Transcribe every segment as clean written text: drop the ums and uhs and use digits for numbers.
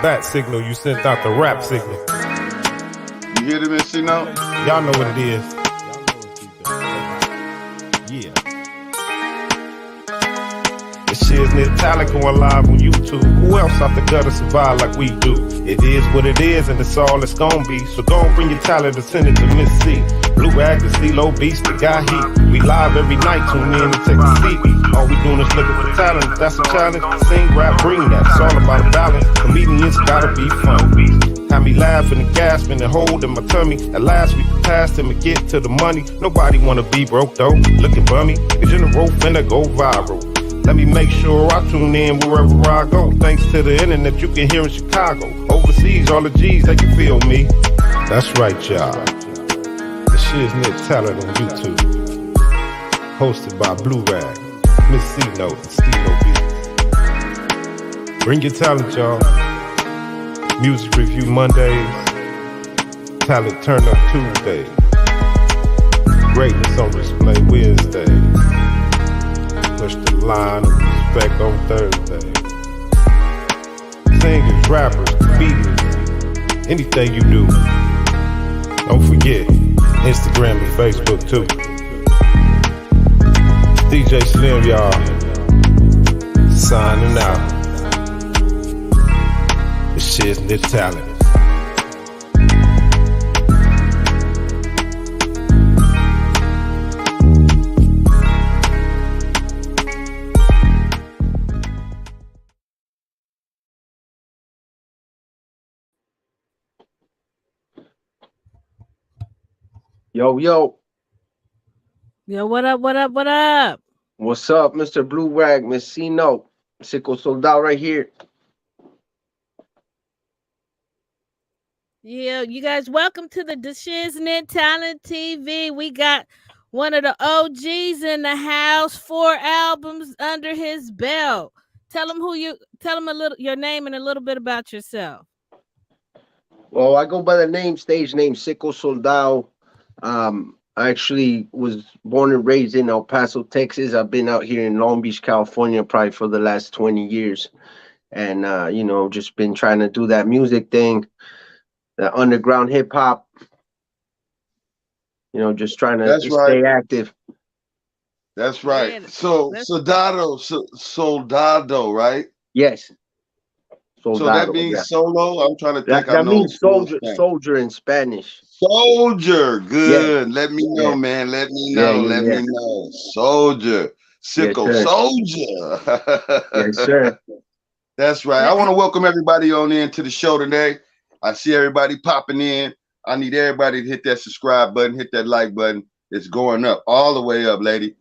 That signal, you sent out the rap signal. You hear them, Miss Sino? Y'all know what it is. Yeah. The Shiz-Nit talent going live on YouTube. Who else out the gutter survive like we do? It is what it is, and it's all it's gonna be. So go and bring your talent and send it to Miss C. Blue Rag, the CeeLo Beast, the guy heat. We live every night, tune in and take a seat. All we doing is looking for talent. If that's a challenge, sing, rap, bring that. It's all about a balance. Comedians gotta be fun. Had me laughing and gasping and holding my tummy. At last we can pass him and get to the money. Nobody wanna be broke though, looking bummy. Cause you're in the road finna go viral. Let me make sure I tune in wherever I go. Thanks to the internet, you can hear in Chicago. Overseas, all the G's, they can feel me. That's right, y'all. The Shiz-Nit talent on YouTube. Hosted by Blue Rag, Miss C-No, and SICKO Beats. Bring your talent, y'all. Music review Mondays. Talent turn up Tuesdays. Greatness on display Wednesdays. Push the line of respect on Thursday. Singers, rappers, comedians, anything you do. Don't forget, Instagram and Facebook too. DJ Slim, y'all. Signing out. The Shiz-Nit talent. Yo, yo. Yo, what up, what up, what up? What's up, Mr. Blue Rag, Miss Sino, SICKO Soldado right here. Yeah, you guys, welcome to the Shiz-Nit Talent TV. We got one of the OGs in the house, 4 albums under his belt. Tell him a little your name and a little bit about yourself. Well, I go by the stage name SICKO Soldado. I actually was born and raised in El Paso, Texas. I've been out here in Long Beach, California, probably for the last 20 years. And, just been trying to do that music thing, the underground hip hop, just trying to stay active. That's right. Yeah, So, Soldado, right? Yes. Soldado, so that means solo? I'm trying to think. That means soldier in Spanish. Soldier, good. Yeah. Let me know, yeah. Man. Let me know. Let me know. Soldier, SICKO, yes, soldier. Yes, sir. That's right. I want to welcome everybody on in to the show today. I see everybody popping in. I need everybody to hit that subscribe button, hit that like button. It's going up, all the way up, lady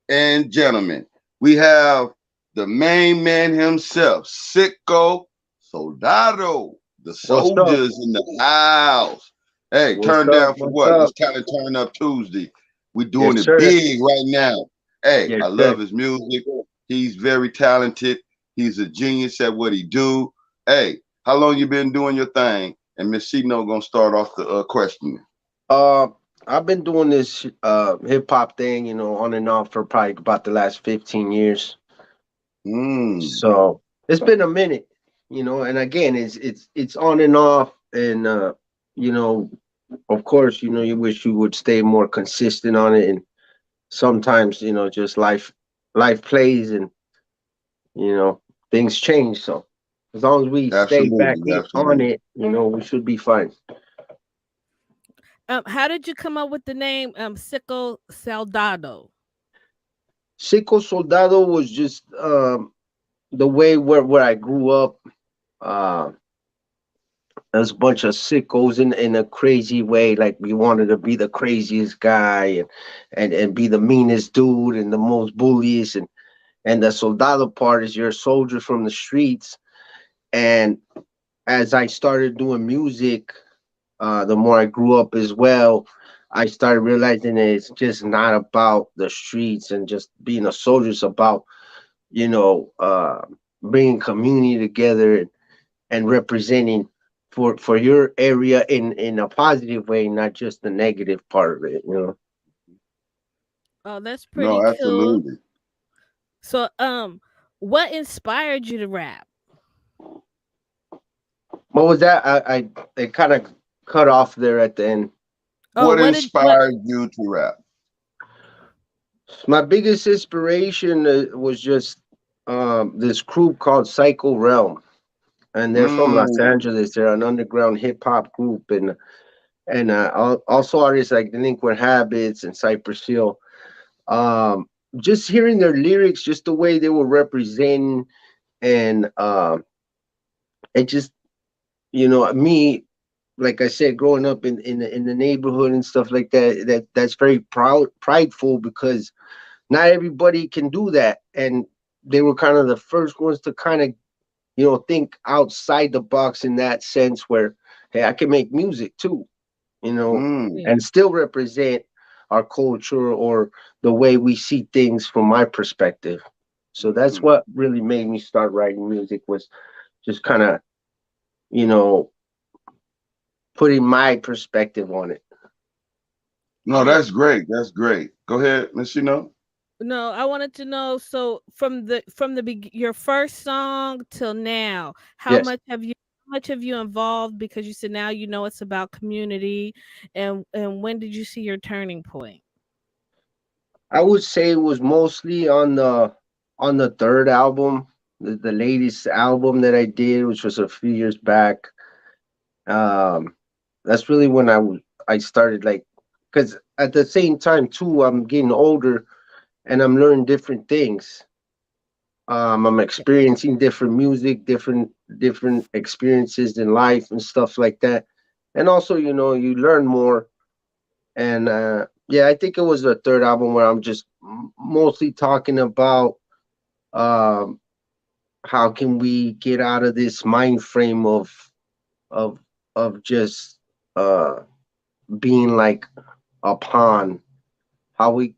and gentlemen. We have the main man himself, SICKO Soldado. The soldiers in the house. Hey, turn down for what? It's kind of turn up Tuesday. We're doing it big right now. Hey, I love his music. He's very talented. He's a genius at what he do. Hey, how long you been doing your thing? And Miss Sino gonna start off the question. I've been doing this hip hop thing, on and off for probably about the last 15 years. So it's been a minute, and again, it's on and off, and of course, you wish you would stay more consistent on it, and sometimes, just life plays, and things change. So as long as we stay back on it, we should be fine. How did you come up with the name SICKO Soldado? SICKO Soldado was just the way where I grew up. There's a bunch of sickos in a crazy way. Like, we wanted to be the craziest guy and be the meanest dude and the most bulliest. And the soldado part is you're a soldier from the streets. And as I started doing music, the more I grew up as well, I started realizing that it's just not about the streets and just being a soldier. It's about, bringing community together and representing for your area in a positive way, not just the negative part of it, Oh, that's pretty cool. Absolutely. So, what inspired you to rap? What was that? I it kind of cut off there at the end. Oh, What what? inspired you to rap? My biggest inspiration was just this group called SICKO Realm, and they're from Los Mm, Angeles. They're an underground hip hop group, and also artists like Delinquent Habits and Cypress Hill. Just hearing their lyrics, just the way they were representing, and it just, me, like I said, growing up in the neighborhood and stuff like that, that's very prideful, because not everybody can do that, and they were kind of the first ones to kind of, think outside the box in that sense, where, hey, I can make music too, mm. Yeah. and still represent our culture or the way we see things from my perspective. So that's Mm. what really made me start writing music, was just kind of, you know, putting my perspective on it. No, So that's great. That's great. Go ahead, Miss. no, I wanted to know. So your first song till now, Yes. how much have you involved? Because you said now you know it's about community, and when did you see your turning point? I would say it was mostly on the third album, the latest album that I did, which was a few years back. Um, that's really when I started, like, because at the same time too, I'm getting older and I'm learning different things. I'm experiencing different music, different experiences in life and stuff like that. And also, you learn more. And yeah, I think it was the third album where I'm just mostly talking about um, how can we get out of this mind frame of of just uh, being like a pawn.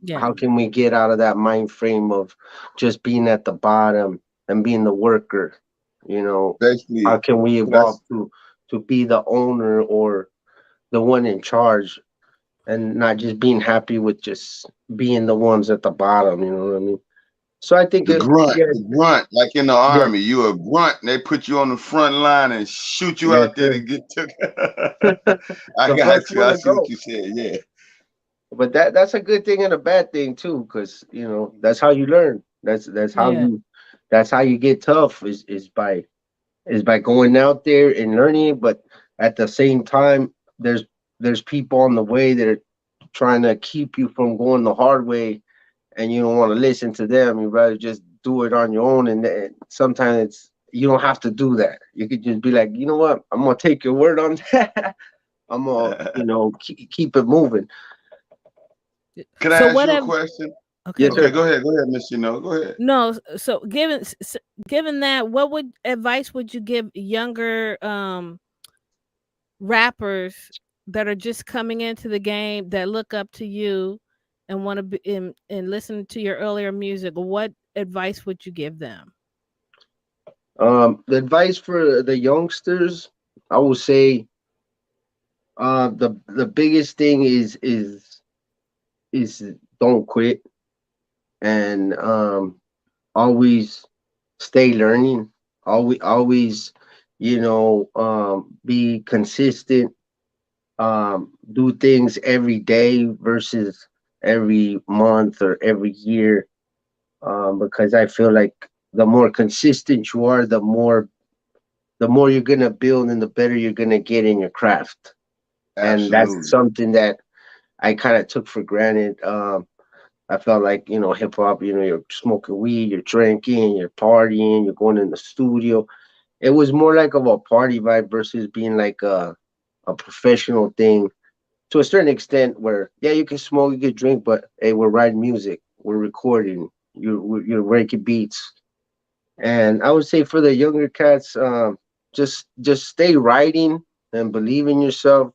Yeah, How can we get out of that mind frame of just being at the bottom and being the worker? How Basically, can we evolve that's to be the owner or the one in charge, and not just being happy with just being the ones at the bottom? You know what I mean? So I think the grunt. yeah, The grunt, like in the yeah, army, you a grunt. And they put you on the front line and shoot you yes, out there to sir. get took. I The got first you. one I to see what go. you said. Yeah, But that's a good thing and a bad thing too, because that's how you learn. yeah, That's how you get tough, is by going out there and learning it. But at the same time, there's people on the way that are trying to keep you from going the hard way, and you don't want to listen to them. You rather just do it on your own. And sometimes you don't have to do that. You could just be like, you know what, I'm gonna take your word on that. I'm gonna, keep it moving. yeah. can I So ask what you a have question? Yes, okay. Okay, sir. go ahead. Go ahead, Miss. Go ahead. No, so given that, what would advice would you give younger rappers that are just coming into the game, that look up to you and want to be and listen to your earlier music? What advice would you give them? The advice for the youngsters, I will say, the biggest thing is don't quit, and always stay learning. Always, be consistent. Do things every day versus every month or every year. Because I feel like the more consistent you are, the more you're gonna build and the better you're gonna get in your craft. And that's Absolutely. something that I kind of took for granted. I felt like, hip hop, you're smoking weed, you're drinking, you're partying, you're going in the studio. It was more like of a party vibe versus being like a professional thing, to a certain extent, where, yeah, you can smoke, you can drink, but hey, we're writing music, we're recording, you're breaking beats. And I would say for the younger cats, just stay writing and believe in yourself,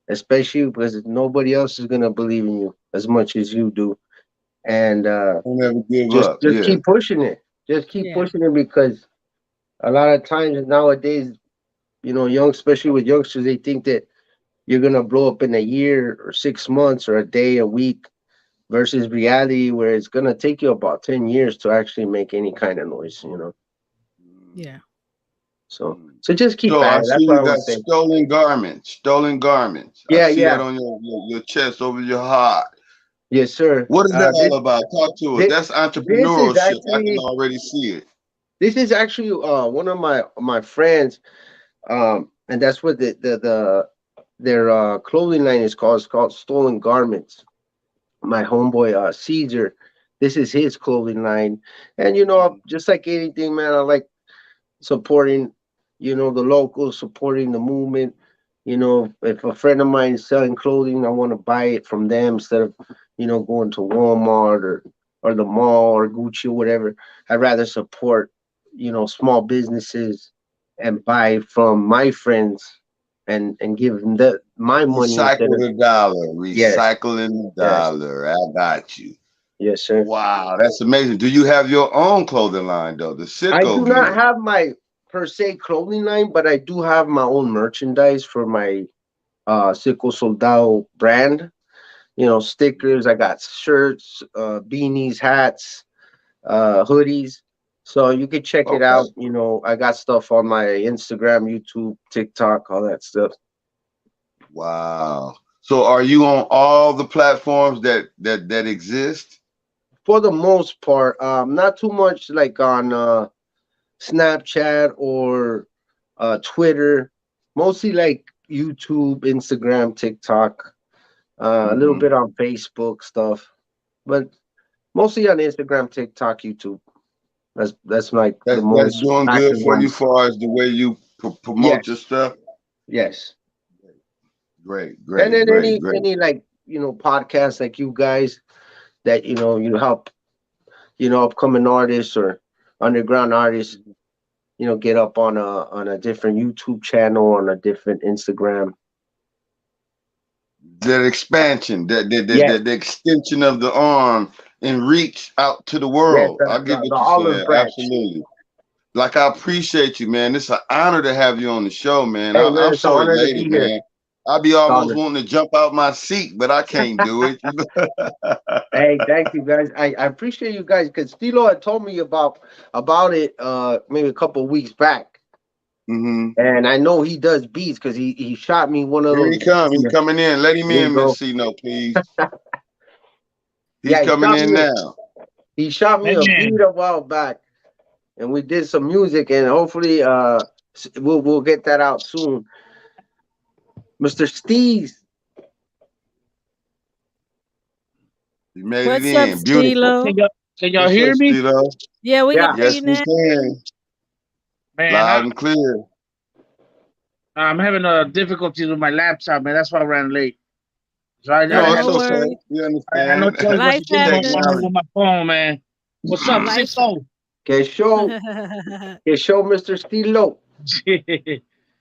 especially because nobody else is gonna believe in you as much as you do. And Don't ever give just up. just Yeah. keep pushing it. Just keep Yeah. pushing it, because a lot of times nowadays, especially with youngsters, they think that you're gonna blow up in a year or 6 months or a day, a week, versus reality where it's gonna take you about 10 years to actually make any kind of noise. Yeah. So just keep So at I it. see That's what you I got would say. stolen garments. Stolen garments. I Yeah, see that yeah. on your chest over your heart. Yes, sir. What is that all about? Talk to us. This, That's this is entrepreneurship. I can actually already see it. one of my friends, and that's what their clothing line is called. It's called Stolen Garments. My homeboy Caesar, this is his clothing line, and just like anything, man, I like supporting, the locals, supporting the movement. If a friend of mine is selling clothing, I want to buy it from them instead of, going to Walmart or the mall or Gucci or whatever. I'd rather support, small businesses and buy from my friends and give them my money instead Recycle of the dollar. yes, Recycling the yes, dollar. I got you. yes, sir. Wow, that's amazing. Do you have your own clothing line though? The I Sicko do not gear. have my per se clothing line, but I do have my own merchandise for my SICKO Soldado brand. Stickers. I got shirts, beanies, hats, hoodies. So you can check it Okay. out. I got stuff on my Instagram, YouTube, TikTok, all that stuff. Wow. So are you on all the platforms that exist? For the most part, not too much like on Snapchat or Twitter. Mostly like YouTube, Instagram, TikTok. A little Hmm. bit on Facebook stuff, but mostly on Instagram, TikTok, YouTube. That's like the That's most doing good active for you, ones. far as the way you promote your Yes, stuff. yes. Great, And great, then great, any great. any like podcasts like you guys that you help upcoming artists or underground artists get up on a different YouTube channel, on a different Instagram. That expansion, Yes, the extension of the arm and reach out to the yes. world. I The, get the, the what you're olive saying. branch. Absolutely. Like I appreciate you, man. It's an honor to have you on the show, man. Hey man, I'm it's an so honor to elated, be here. man. I be It's an almost honor. wanting to jump out my seat, but I can't do it. Hey, thank you guys. I appreciate you guys because Stilo had told me about it maybe a couple of weeks back. Hmm. And I know he does beats because he shot me one of Here he those. come. He's coming in. Let him There you in, Miss go. C-No, please. He's Yeah, coming in now. he shot me a beat Man, a while back, and we did some music, and hopefully we'll get that out soon. Mr. Steez. He made it What's up, in. Beautiful. Stilo? can y'all What's hear up, me? Steve-O? Yeah, we can Yeah. hear Yes, you we now. can. Man, Loud and clear. I'm having difficulties with my laptop, man. That's why I ran late. So I Oh, No, had it's no no, okay. worries. We I had no understand. choice but to Life get happens. on Technology. my phone, man. What's up, Life. sicko? Que show, Mr. Stilo.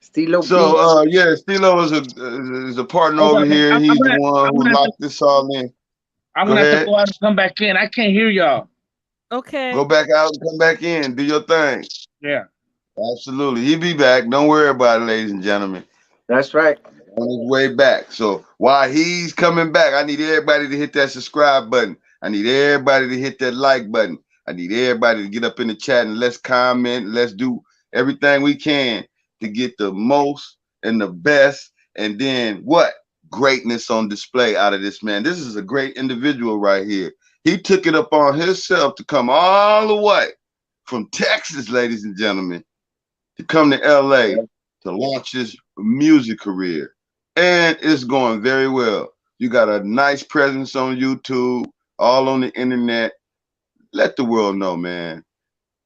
Stilo So, beats. yeah, Stilo is a partner Hold over up, man. here. He's the one I'm who gonna have to, locked this all in. I'm Go gonna have to ahead. go out and come back in. I can't hear y'all. Okay. Go back out and come back in. Do your thing. Yeah. Absolutely. He'll be back. Don't worry about it, ladies and gentlemen. That's right. On his way back. So while he's coming back, I need everybody to hit that subscribe button. I need everybody to hit that like button. I need everybody to get up in the chat and let's comment. Let's do everything we can to get the most and the best. And then what? Greatness on display out of this man. This is a great individual right here. He took it upon himself to come all the way from Texas, ladies and gentlemen, to come to LA to launch his music career. And it's going very well. You got a nice presence on YouTube, all on the internet. Let the world know, man,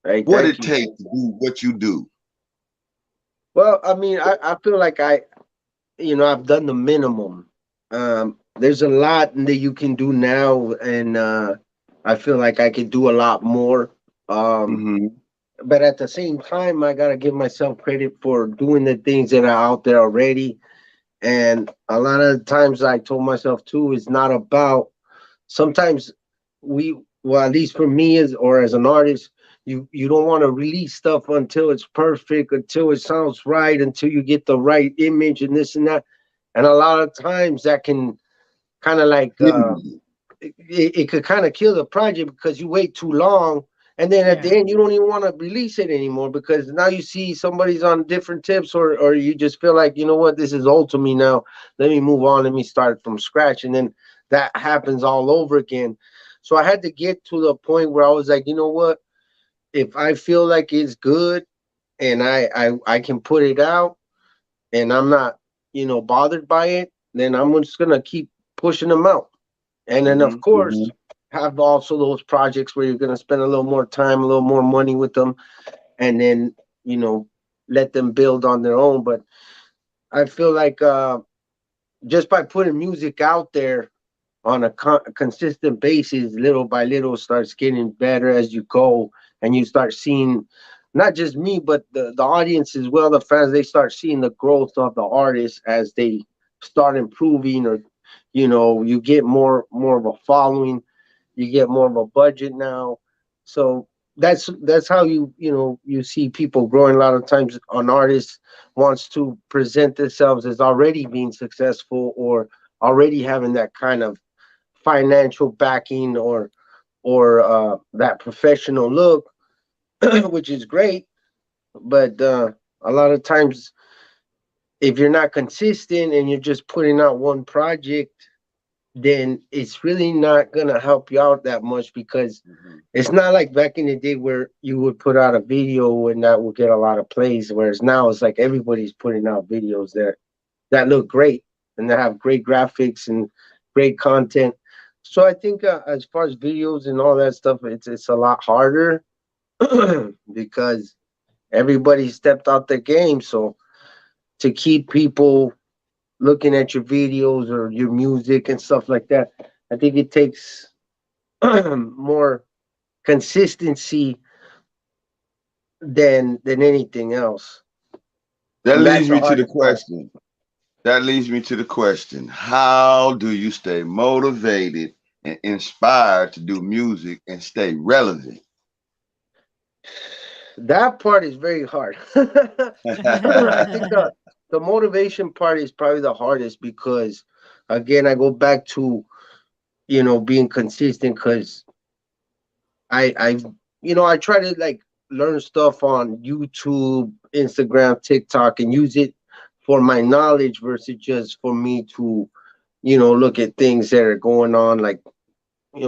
Hey, what thank it you. takes to do what you do. Well, I mean, I feel like I've done the minimum. There's a lot that you can do now, and I feel like I could do a lot more. Um, Mm-hmm. but at the same time, I gotta give myself credit for doing the things that are out there already. And a lot of times, I told myself too, it's not about. Sometimes well, at least for me as an artist, you don't want to release stuff until it's perfect, until it sounds right, until you get the right image and this and that. And a lot of times that can kind of like it could kind of kill the project because you wait too long And then at Yeah. the end, you don't even want to release it anymore because now you see somebody's on different tips, or you just feel like, you know what, this is old to me now. Let me move on. Let me start from scratch. And then that happens all over again. So I had to get to the point where I was like, you know what, if I feel like it's good and I can put it out and I'm not, bothered by it, then I'm just gonna keep pushing them out. And then of course have also those projects where you're gonna spend a little more time, a little more money with them, and then you know let them build on their own. But I feel like just by putting music out there on a consistent basis, little by little, starts getting better as you go, and you start seeing not just me, but the audience as well, the fans. They start seeing the growth of the artist as they start improving, or you get more of a following, you get more of a budget now. So that's how you see people growing. A lot of times an artist wants to present themselves as already being successful, or already having that kind of financial backing, or that professional look, which is great. But a lot of times, if you're not consistent and you're just putting out one project, then it's really not gonna help you out that much, because it's not like back in the day where you would put out a video and that would get a lot of plays. Whereas now it's like everybody's putting out videos that look great and that have great graphics and great content. So I think as far as videos and all that stuff, it's a lot harder because everybody stepped out their game. So to keep people looking at your videos or your music and stuff like that, I think it takes more consistency than anything else. That And that's leads the me to the hardest part. question. That leads me to the question. How do you stay motivated and inspired to do music and stay relevant? That part is very hard. I think the motivation part is probably the hardest, because again, I go back to being consistent, because I try to like learn stuff on YouTube, Instagram, TikTok, and use it for my knowledge versus just for me to look at things that are going on, like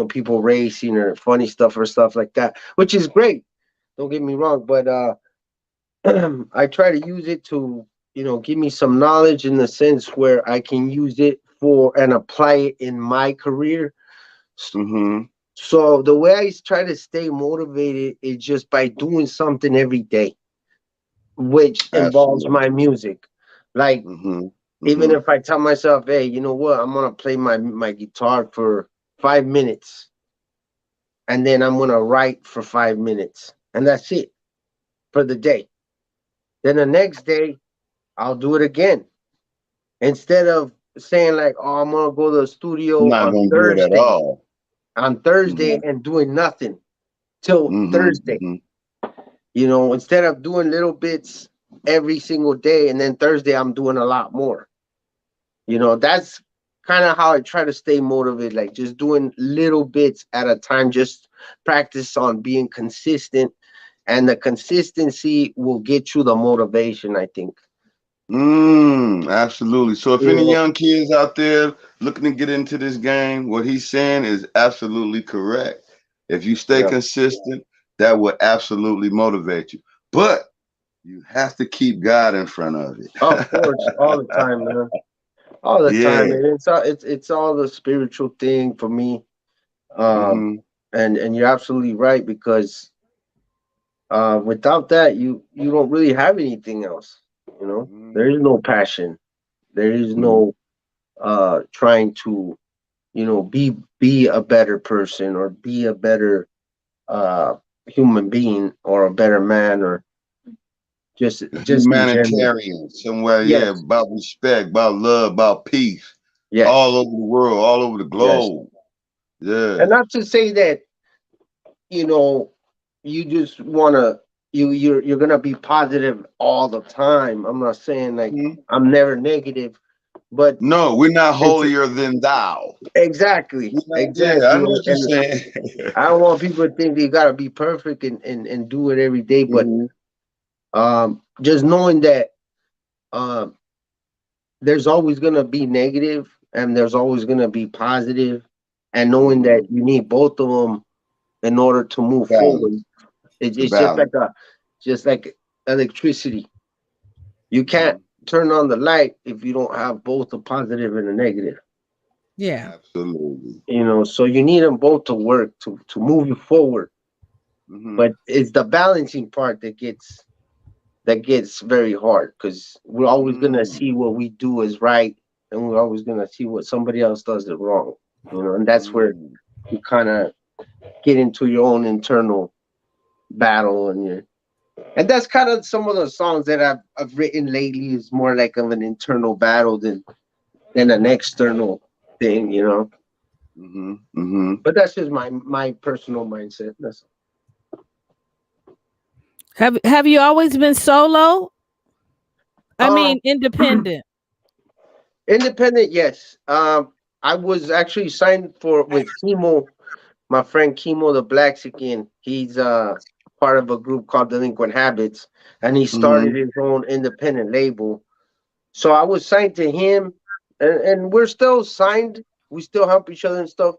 people racing or funny stuff or stuff like that, which is great. Don't get me wrong, but I try to use it to give me some knowledge, in the sense where I can use it for and apply it in my career. Mm-hmm. So the way I try to stay motivated is just by doing something every day, which involves Absolutely. my music. Like, Mm-hmm. even Mm-hmm. if I tell myself, hey, you know what, I'm gonna play my guitar for 5 minutes, and then I'm gonna write for 5 minutes, and that's it for the day. Then the next day, I'll do it again. Instead of saying like, oh, I'm gonna go to the I'm studio not on gonna do it at Thursday, all. Mm-hmm. and doing nothing till Mm-hmm. Thursday. Mm-hmm. Instead of doing little bits every single day, and then Thursday I'm doing a lot more. That's kind of how I try to stay motivated, like just doing little bits at a time, just practice on being consistent, and the consistency will get you the motivation, I think. Absolutely. So if any Yeah, young kids out there looking to get into this game, what he's saying is absolutely correct. If you stay yeah. consistent, that will absolutely motivate you. But you have to keep God in front of Of course, all the it. time, man. All the Yeah. time, and it's all the spiritual thing for me. Um, Mm-hmm. and you're absolutely right, because without that, you don't really have anything else. There is no passion. There is Mm-hmm. no trying to be a better person, or be a better uh human being, or a better man, or just in general. Humanitarian, somewhere, yeah, Yes, about respect, about love, about peace, all yes, over the world, all over the yes. globe. Yeah. And not to say that you know you just want to you're gonna be positive all the time. I'm not saying like Mhm. I'm never negative, But No, we're not it's holier than thou. exactly, Yeah, I exactly. know what you're And saying. I don't want people to think they gotta be perfect and do it every day. But Mhm. just knowing that um there's always gonna be negative and there's always gonna be positive, and knowing that Mhm. you need both of them in order to move forward. Balance. The It's just balance. like electricity. You can't Mhm. turn on the light if you don't have both the positive and the negative. Yeah. Absolutely. So you need them both to work to move you forward. Mhm. But it's the balancing part that gets very hard, because we're always gonna Mm. see what we do is right, and we're always gonna see what somebody else does it wrong. And that's where Mm. you kind of get into your own internal battle, and that's kind of some of the songs that I've written lately is more like of an internal battle than an external thing. Mhm. Mhm. But that's just my personal mindset. That's Have you always been solo? I um mean, independent. independent, yes. I was actually signed with Chemo, my friend Chemo the Blaxican. He's part of a group called Delinquent Habits, and he started Mhm. his own independent label. So I was signed to him, and we're still signed. We still help each other and stuff.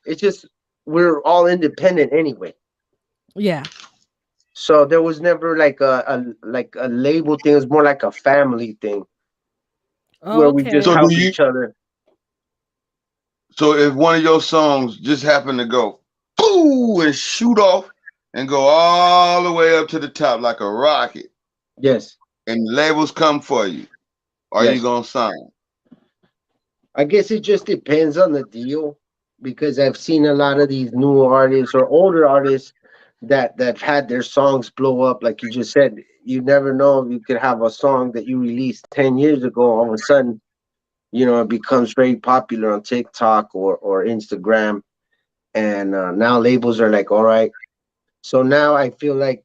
It's just we're all independent anyway. Yeah. So there was never like a label thing. It was more like a family thing where we just Okay. So do help you? each other. So if one of your songs just happened to go boo and shoot off and go all the way up to the top like a rocket, Yes, and labels come for you, are you yes. gonna sign? I guess it just depends on the deal, because I've seen a lot of these new artists or older artists that had their songs blow up. Like you just said, you never know. You could have a song that you released 10 years ago. All of a sudden, it becomes very popular on TikTok or Instagram, and now labels are like, all right. So now I feel like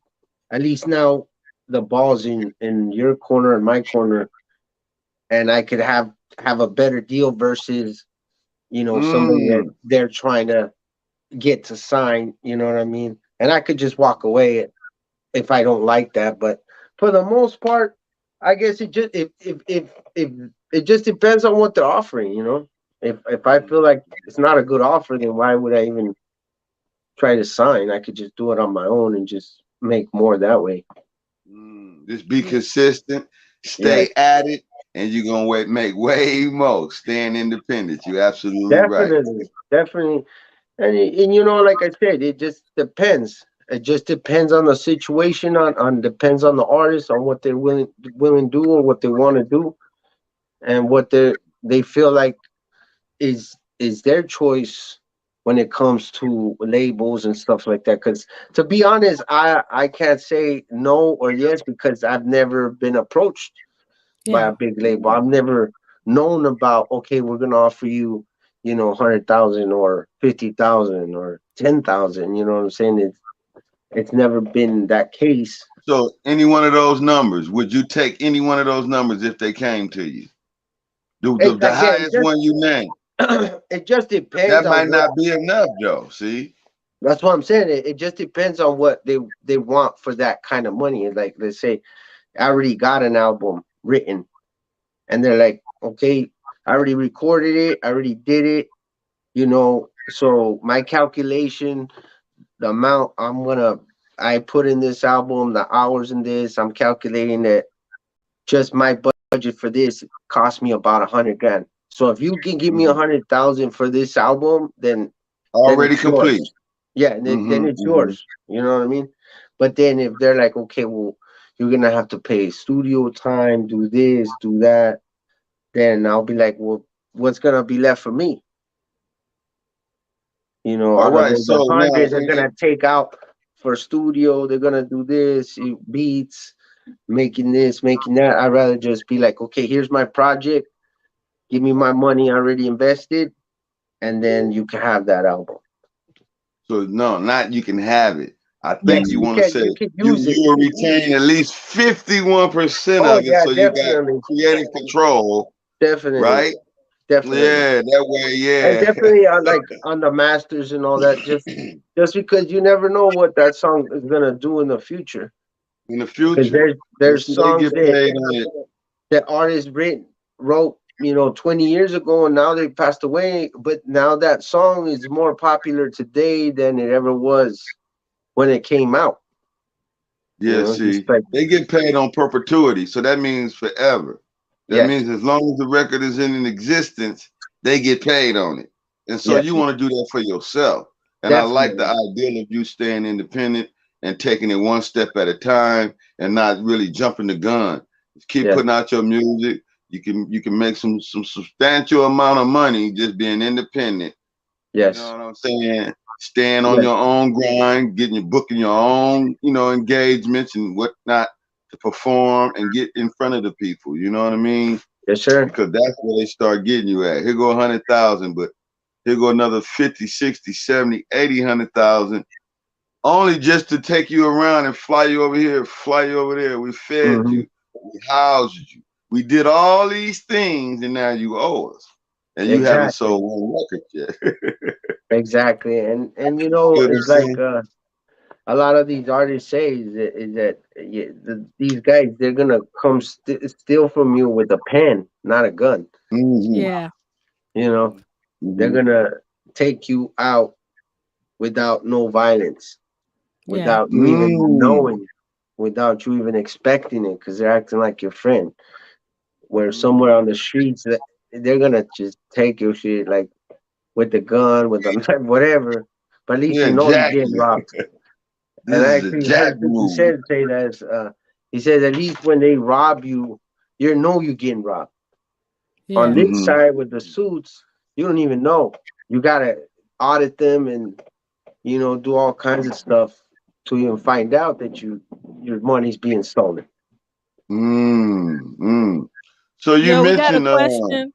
at least now the ball's in your corner and my corner, and I could have a better deal versus somebody that Mm. they're trying to get to sign. You know what I mean? And I could just walk away if I don't like that. But for the most part, I guess it just if it just depends on what they're offering. If I feel like it's not a good offer, then why would I even try to sign? I could just do it on my own and just make more that way. Just be Yeah. consistent, Yeah, stay at it, and you're gonna make way more. Staying independent. You're absolutely right. definitely. And like I said, it just depends. It just depends on the situation, on depends on the artist, on what they're willing to do or what they want to do, and what they feel like is their choice when it comes to labels and stuff like that. Because to be honest, I can't say no or yes, because I've never been approached by Yeah. a big label. I've never known about, okay, we're gonna offer you, 100,000 or 50,000 or 10,000. You know what I'm saying? It's never been that case. So any one of those numbers, would you take any one of those numbers if they came to you? The Again, highest one you name. it just depends That on might what. not be enough though. See? That's what I'm saying. It just depends on what they want for that kind of money. Like, let's say I already got an album written, and they're like, okay, I already recorded it, I already did it. So my calculation, the amount I put in this album, the hours in this, I'm calculating that just my budget for this cost me about 100 grand. So if you can give me Mhm. 100,000 for this album, then Already it's yours. complete. Yeah, and then Hmm. it's yours. You know what I mean? But then if they're like, okay, well, you're gonna have to pay studio time, do this, do that, then I'll be like, well, what's gonna be left for me? All Out of right. the So now, 100, they're gonna take out for studio. They're gonna do this, beats, making this, making that. I'd rather just be like, okay, here's my project. Give me my money already invested, and then you can have that album. no, not you can have it. I think Yes, you you want to can. say You can you use it. will retain at least 51% Oh of it, yeah, so you got definitely. creative control Definitely, right? definitely. Yeah, that way, And yeah. definitely on like on the masters and all that, just because you never know what that song is gonna do in the future. In the Because future. And there's see, they songs get paid on it. that artists wrote 20 years ago, and now they passed away. But now that song is more popular today than it ever was when it came out. Yeah, Just see, like they get paid on perpetuity. So that means forever. That yes, means as long as the record is in existence, they get paid on it. And so yes, you want to do that for yourself. And I like the definitely, ideal of you staying independent and taking it one step at a time and not really jumping the gun. Just keep yes, putting out your music. You can make some substantial amount of money just being independent. You know yes, what I'm saying? Staying on yes, your own grind, getting your booking your own, engagements and whatnot to perform and get in front of the people. You know what I mean? yes, sir. Because that's where they start getting you at. Here go 100,000, but here go another 50, 60, 70, 80, 100,000. Only just to take you around and fly you over here, fly you over there. We fed Hmm. you, we housed you. We did all these things, and now you owe us. And you haven't Exactly, sold one record yet. exactly. And You know what I'm it's like saying? a lot of these artists say is that these guys, they're gonna come steal from you with a pen, not a gun. Mm-hmm. Yeah. You know, they're Mm-hmm. gonna take you out without no violence, Yeah. without you even Mm. knowing, without you even expecting it, because they're acting like your friend. Where somewhere on Mm. the streets, that they're gonna just take your shit like with the gun, with the knife, whatever. But at least Yeah, you know you're getting exactly. robbed. This And I is a actually jack heard 50 move. Cent say that. He says at least when they rob you, you know you're getting robbed. On Yeah. this Mm-hmm. side with the suits, you don't even know. You gotta audit them and do all kinds of stuff to even find out that your money's being stolen. Mm. So you Yo, we got a mentioned question.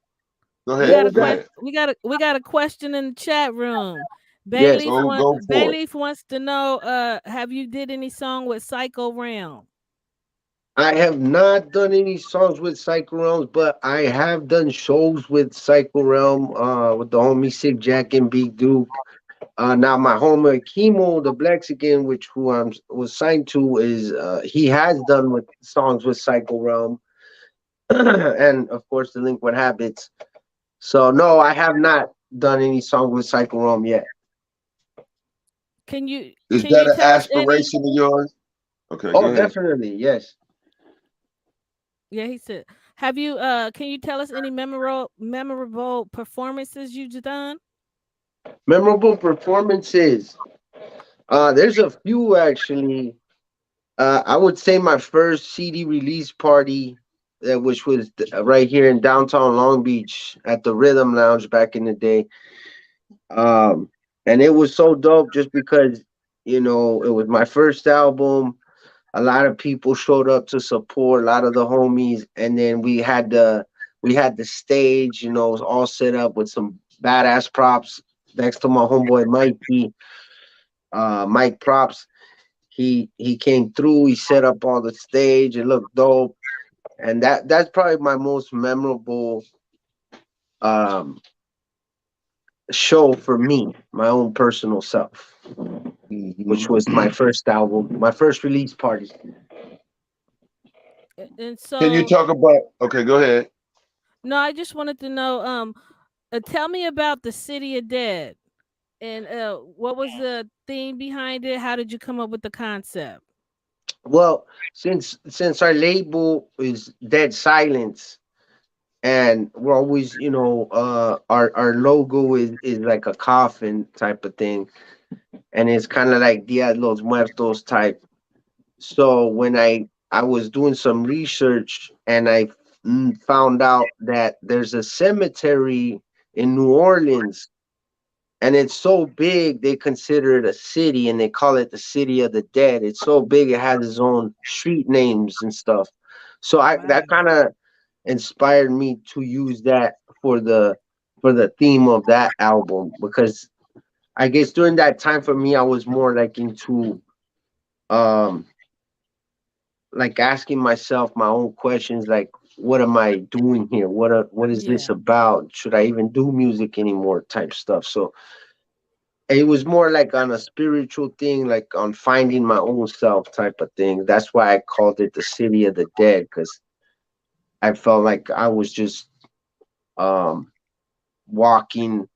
go We What ahead, got a was go that? ahead. question. We got a question in the chat room. Yes. Go for it. Bayleaf wants to know, have you did any song with Psycho Realm? I have not done any songs with Psycho Realms, but I have done shows with Psycho Realm, with the homie Sick Jack and Big Duke. Now my homie Chemo, the Blexican, which who I was signed to, is he has done with songs with Psycho Realm, and of course the Liquid Habits. So no, I have not done any song with Psycho Realm yet. Can you Is can that you an tell us any? aspiration of yours? Okay, go Oh, ahead. definitely, yes. Yeah, he said. Have you can you tell us any memorable performances you've done? Memorable performances. There's a few actually. I would say my first CD release party, which was right here in downtown Long Beach at the Rhythm Lounge back in the day. Um, and it was so dope just because it was my first album. A lot of people showed up to support, a lot of the homies, and then we had the stage, it was all set up with some badass props next to my homeboy Mikey, Mike Props. He came through, he set up all the stage, it looked dope. And that's probably my most memorable um show for me, my own personal self, which was my Mm-hmm. first album, my first release party. And Can you so, talk about? Okay, go ahead. no, I just wanted to know, tell me about the City of Dead, and what was the theme behind it? How did you come up with the concept? Well, since our label is Dead Silence, and we're always, our logo is like a coffin type of thing, and it's kind of like Dia de los Muertos type. So when I was doing some research and I found out that there's a cemetery in New Orleans, and it's so big they consider it a city, and they call it the City of the Dead. It's so big it has its own street names and stuff. So I Wow. that kind of inspired me to use that for the theme of that album, because I guess during that time for me I was more like into um like asking myself my own questions, like what am I doing here? What is this Yeah. about? Should I even do music anymore? Type stuff. So it was more like on a spiritual thing, like on finding my own self type of thing. That's why I called it the City of the Dead, because I felt like I was just um walking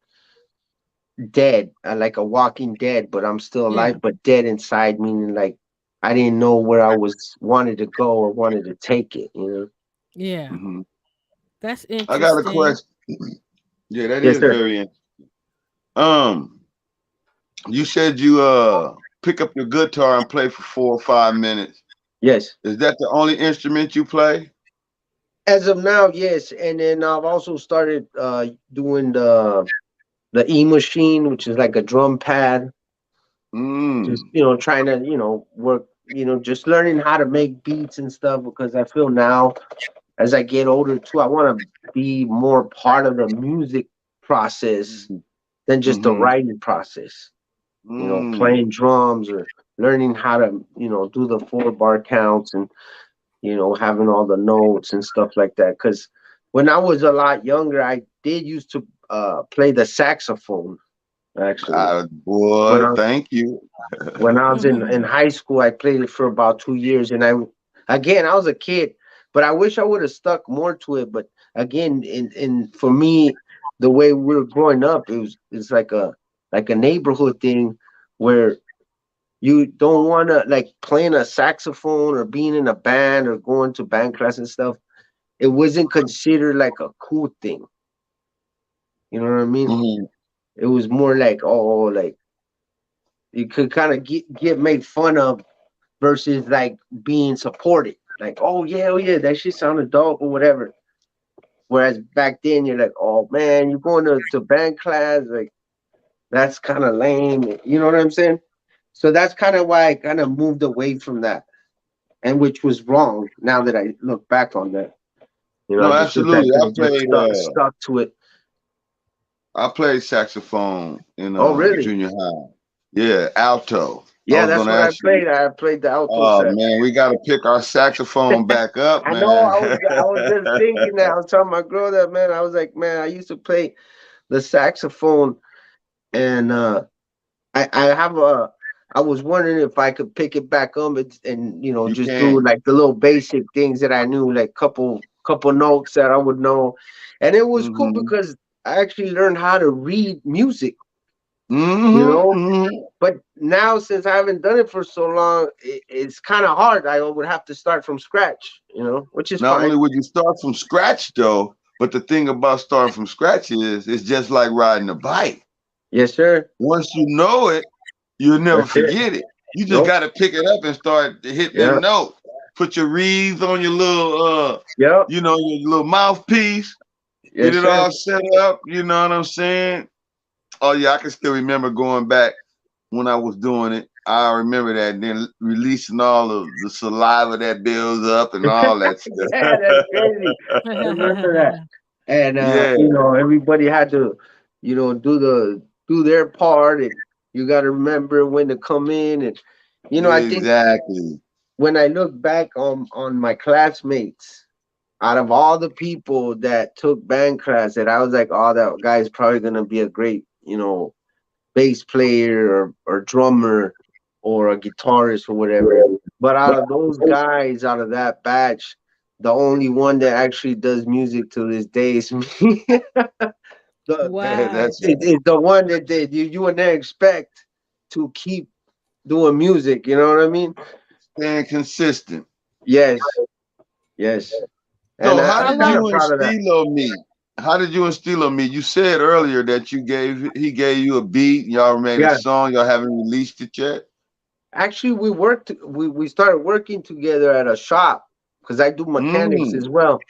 dead, like a walking dead, but I'm still Yeah. alive, but dead inside, meaning like I didn't know where I was wanted to go or wanted to take it, you know. Yeah. Mhm. That's I got a interesting. question. Yeah, that Yes, is sir. very interesting. Um, you said you pick up your guitar and play for 4 or 5 minutes. Yes. Is that the only instrument you play? As of now, yes. And then I've also started doing the E machine, which is like a drum pad. Just, Mm. trying to, work, just learning how to make beats and stuff, because I feel now as I get older too, I want to be more part of the music process than just the Mm-hmm. writing process. Mm. Playing drums or learning how to, do the 4 bar counts, and, having all the notes and stuff like that. Because when I was a lot younger, I did used to play the saxophone, actually. When Boy, I thank you. when I was in high school, I played it for about 2 years, and I was a kid, but I wish I would have stuck more to it. But again, in for me, the way we were growing up, it's like a neighborhood thing where you don't want to, like, playing a saxophone or being in a band or going to band class and stuff. It wasn't considered like a cool thing. You know what I mean? Mhm. It was more like, oh, like you could kind of get made fun of versus like being supported. Like, oh yeah, that shit sounded dope or whatever. Whereas back then you're like, oh man, you're going to band class, like that's kind of lame. You know what I'm saying? So that's kind of why I kind of moved away from that, and which was wrong. Now that I look back on that, No, I just wish I absolutely. could have just stuck to it. I played saxophone in Oh really? junior high. Yeah, alto. I Yeah, was that's gonna what I ask you. played. I played the alto Oh sax. man, we gotta pick our saxophone back up, I know. man. I was just thinking that. I was telling my girl that, man. I was like, man, I used to play the saxophone, and I have a. I was wondering if I could pick it back up, and You just do can. like the little basic things that I knew, like couple notes that I would know, and it was cool Mm-hmm. because I actually learned how to read music. You Mm-hmm. know, Mm-hmm. but now since I haven't done it for so long, it's kind of hard. I would have to start from scratch. Which is Not fine. only would you start from scratch though, but the thing about starting from scratch is it's just like riding a bike. Yes, sir. Once you know it, you'll never That's it. forget it. You just Nope. got to pick it up and start hitting Yeah. them notes. Put your reeds on your little, Yep. your little mouthpiece. Get Yes, it sir. all set up. You know what I'm saying? Oh yeah, I can still remember going back when I was doing it. I remember that, and then releasing all of the saliva that builds up and all that Yeah, that's crazy. I remember that. And yeah, everybody had to, do their part, and you got to remember when to come in, and I think exactly. when I look back on my classmates, out of all the people that took band class, that I was like, oh, that guy's probably gonna be a great, bass player or drummer or a guitarist or whatever. But out of those guys, out of that batch, the only one that actually does music to this day is me. the Wow. it's the one that you would never expect to keep doing music. You know what I mean? Staying consistent. Yes, yes. And So how I'm How did kind long? of you and proud of that. Stilo meet? How did you and Stilo meet? You said earlier that he gave you a beat, y'all made a Yeah. song, y'all haven't released it yet. Actually, we started working together at a shop because I do mechanics Mm. as well.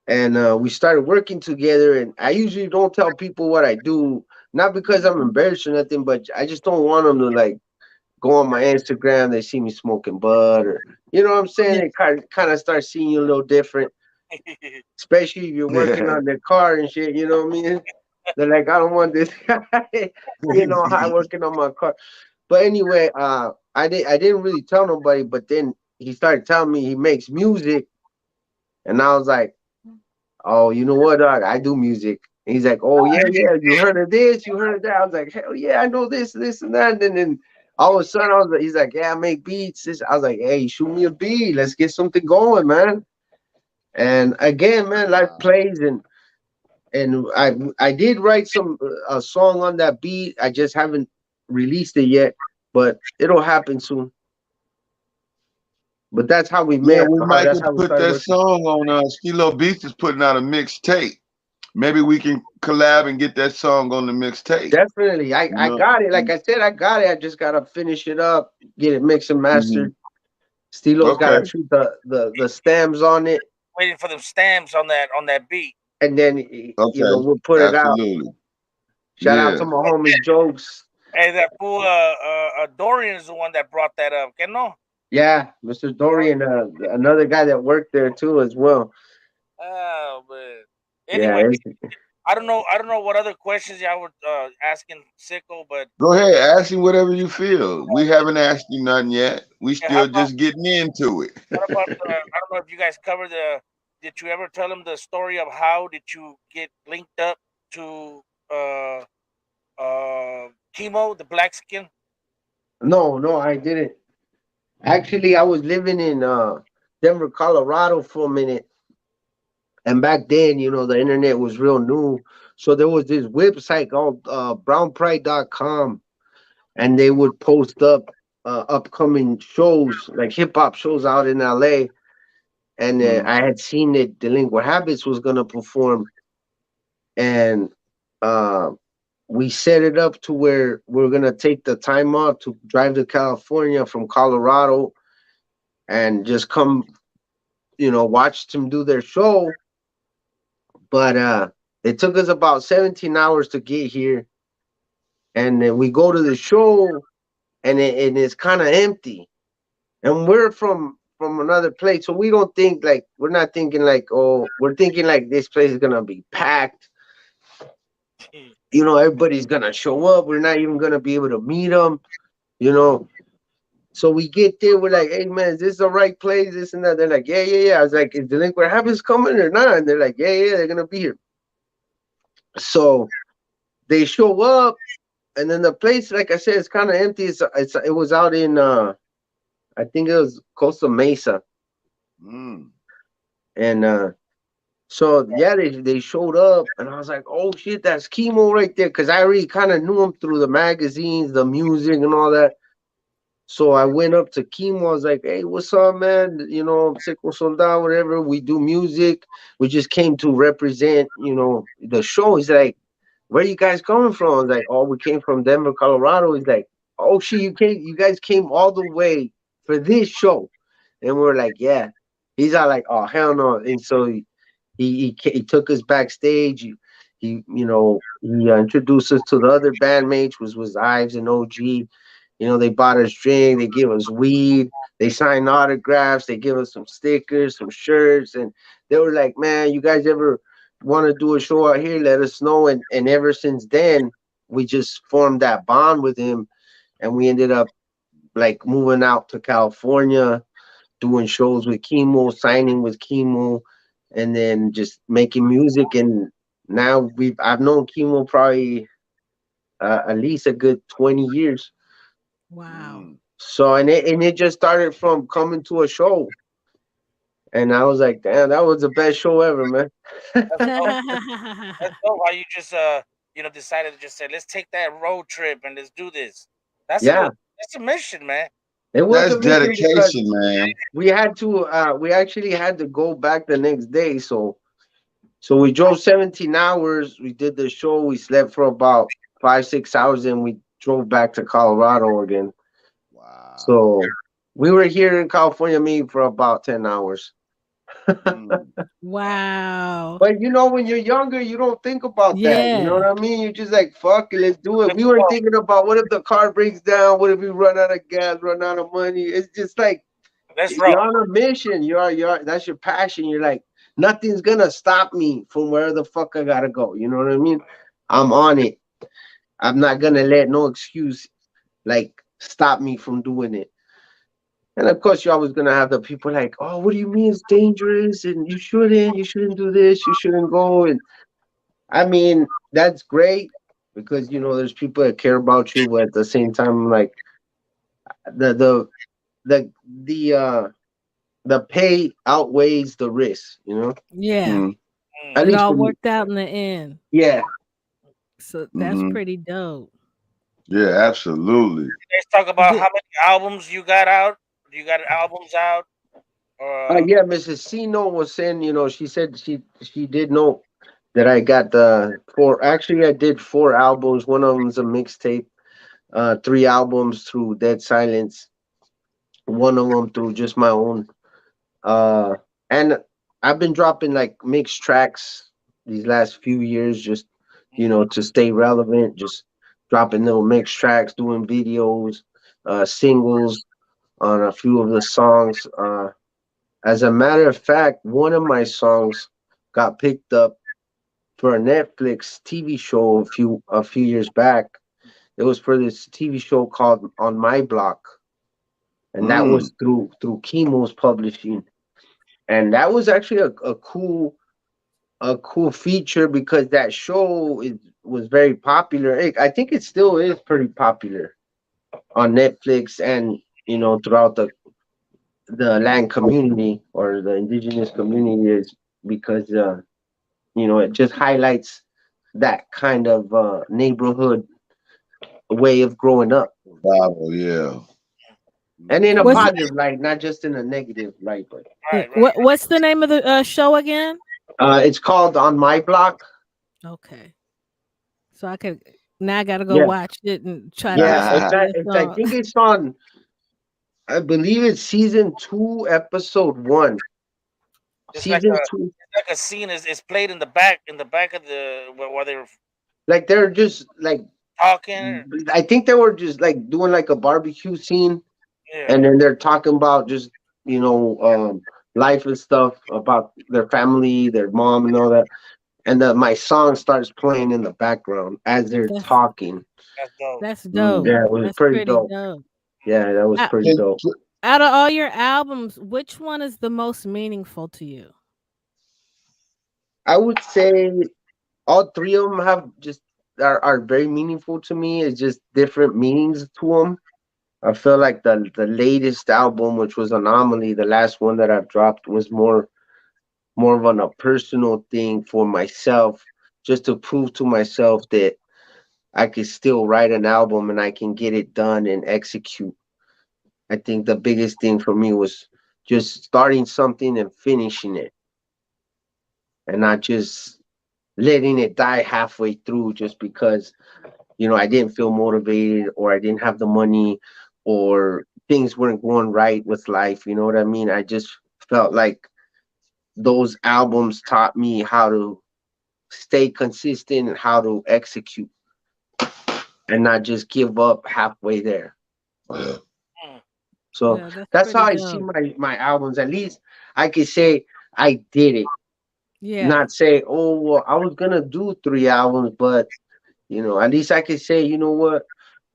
And we started working together, and I usually don't tell people what I do, not because I'm embarrassed or nothing, but I just don't want them to like go on my Instagram. They see me smoking bud, or what I'm saying. Yeah. They kind of start seeing you a little different, especially if you're working on their car and shit. You know what I mean? They're like, I don't want this guy, high working on my car. But anyway, I didn't really tell nobody, but then he started telling me he makes music, And I was like, oh, you know what, dog? I do music. And he's like, oh yeah, yeah. You heard of this? You heard of that? I was like, hell yeah, I know this, this, and that. And then all of a sudden, I was like, he's like, yeah, I make beats. I was like, hey, shoot me a beat. Let's get something going, man. And again, man, life plays, and I did write a song on that beat. I just haven't released it yet, but it'll happen soon. But that's how we Yeah, met. we might That's could how we put started that working. song on. Skilo Beats is putting out a mixtape. Maybe we can collab and get that song on the mixtape. Definitely, I got it. Like I said, I got it. I just gotta finish it up, get it mixed and mastered. Stilo's gotta shoot the stems on it. Waiting for the stamps on that beat. And then we'll put it out. Shout out to my homie Jokes. Hey, that fool Dorian is the one that brought that up. Que no? Yeah, Mr. Dorian, another guy that worked there too as well. Oh, but anyway, yeah, I don't know what other questions y'all were asking Sicko, but go ahead, ask him whatever you feel. We haven't asked you nothing yet. We still just getting into it. What about I don't know if you guys covered did you ever tell him the story of how did you get linked up to Chemo, the black skin? No, I didn't. Actually, I was living in Denver, Colorado for a minute. And back then, the internet was real new. So there was this website called brownpride.com. And they would post up upcoming shows, like hip-hop shows out in LA. And I had seen that Delinquent Habits was going to perform. And we set it up to where we're going to take the time off to drive to California from Colorado and just come, watch them do their show. But it took us about 17 hours to get here. And then we go to the show, and it's kind of empty. And we're from another place, so we don't think like, we're not thinking like, oh, we're thinking like this place is going to be packed. Everybody's going to show up. We're not even going to be able to meet them, So we get there, we're like, hey, man, is this the right place? This and that. They're like, yeah. I was like, is Delinquent Habits coming or not? And they're like, yeah, they're going to be here. So they show up, and then the place, like I said, it's kind of empty. It was out in, I think it was Costa Mesa. And so, yeah, they showed up, and I was like, oh, shit, that's Chemo right there, because I already kind of knew him through the magazines, the music, and all that. So I went up to Chemo. I was like, hey, what's up, man? SICKO, Soldado, whatever. We do music. We just came to represent, the show. He's like, where are you guys coming from? I was like, oh, we came from Denver, Colorado. He's like, oh, shit, you guys came all the way for this show. And we're like, yeah. He's all like, oh, hell no. And so he took us backstage. He introduced us to the other bandmates, which was Ives and OG. They bought us drink, they give us weed, they signed autographs, they give us some stickers, some shirts, and they were like, man, you guys ever want to do a show out here, let us know. And ever since then, we just formed that bond with him, and we ended up like moving out to California, doing shows with Chemo, signing with Chemo, and then just making music. And now I've known Chemo probably at least a good 20 years. Wow. So and it just started from coming to a show, and I was like, damn, that was the best show ever, man. That's dope. How you just decided to just say, let's take that road trip and let's do this. That's a mission, man. It was That's dedication, man. We actually had to go back the next day, so we drove 17 hours. We did the show. We slept for about 5-6 hours, and we drove back to Colorado again. Wow. So we were here in California maybe for about 10 hours. Wow. But when you're younger, you don't think about that. You know what I mean? You're just like, fuck it, let's do it. We weren't thinking about what if the car breaks down, what if we run out of gas, run out of money. It's just like, you're on a mission. You're that's your passion. You're like, nothing's gonna stop me from where the fuck I gotta go. You know what I mean? I'm on it. I'm not gonna let no excuse like stop me from doing it. And of course, you're always gonna have the people like, "Oh, what do you mean it's dangerous? And you shouldn't do this, you shouldn't go." And I mean, that's great because there's people that care about you, but at the same time, like the the the the uh the pay outweighs the risk. Yeah. Mm, At It least for all me. worked out in the end. Yeah, So that's mm-hmm. pretty dope. Yeah, absolutely. Let's talk about Did, how many albums you got out. You got albums out, or yeah. Mrs. Sino was saying, she said she did know that I got the four. Actually, I did 4 albums. One of them's a mixtape. 3 albums through Dead Silence. One of them through just my own. Uh, and I've been dropping like mixed tracks these last few years, just to stay relevant. Just dropping little mixed tracks, doing videos, singles on a few of the songs. As a matter of fact, one of my songs got picked up for a Netflix TV show a few years back. It was for this TV show called On My Block, and that Mm, was through Chemo's publishing. And that was actually a cool feature because that show was very popular. I think it still is pretty popular on Netflix and throughout the land community or the indigenous community is because it just highlights that kind of neighborhood way of growing up, Bible, yeah. and in a what's Mm-hmm. positive light, not just in a negative light. But right, right. what's the name of the show again? it's called On My Block. Okay. So I could now I gotta go Yeah, watch it and try to yeah. listen It's, to at- this it's I song. think it's on. I believe it's season 2, episode 1. It's like Season 2, a scene is played in the back of the where they're like they're just like talking. I think they were just like doing like a barbecue scene, Yeah, and then they're talking about just life and stuff about their family, their mom, and all that. And my song starts playing in the background as they're That's talking. that's dope. that's dope. Mm. Yeah, it was That's pretty pretty dope. dope. Yeah, that was Out, pretty Can- dope. out of all your albums, which one is the most meaningful to you? I would say all 3 of them are very meaningful to me. It's just different meanings to them. I feel like the latest album, which was Anomaly, the last one that I've dropped, was more of a personal thing for myself, just to prove to myself that I can still write an album and I can get it done and execute. I think the biggest thing for me was just starting something and finishing it, and not just letting it die halfway through just because I didn't feel motivated or I didn't have the money or things weren't going right with life. You know what I mean? I just felt like those albums taught me how to stay consistent and how to execute and not just give up halfway there. Mm. So Yeah, that's that's how pretty I see dope. my albums. At least I could say I did it. Yeah. Not say, oh well, I was gonna do 3 albums, but at least I could say, you know what?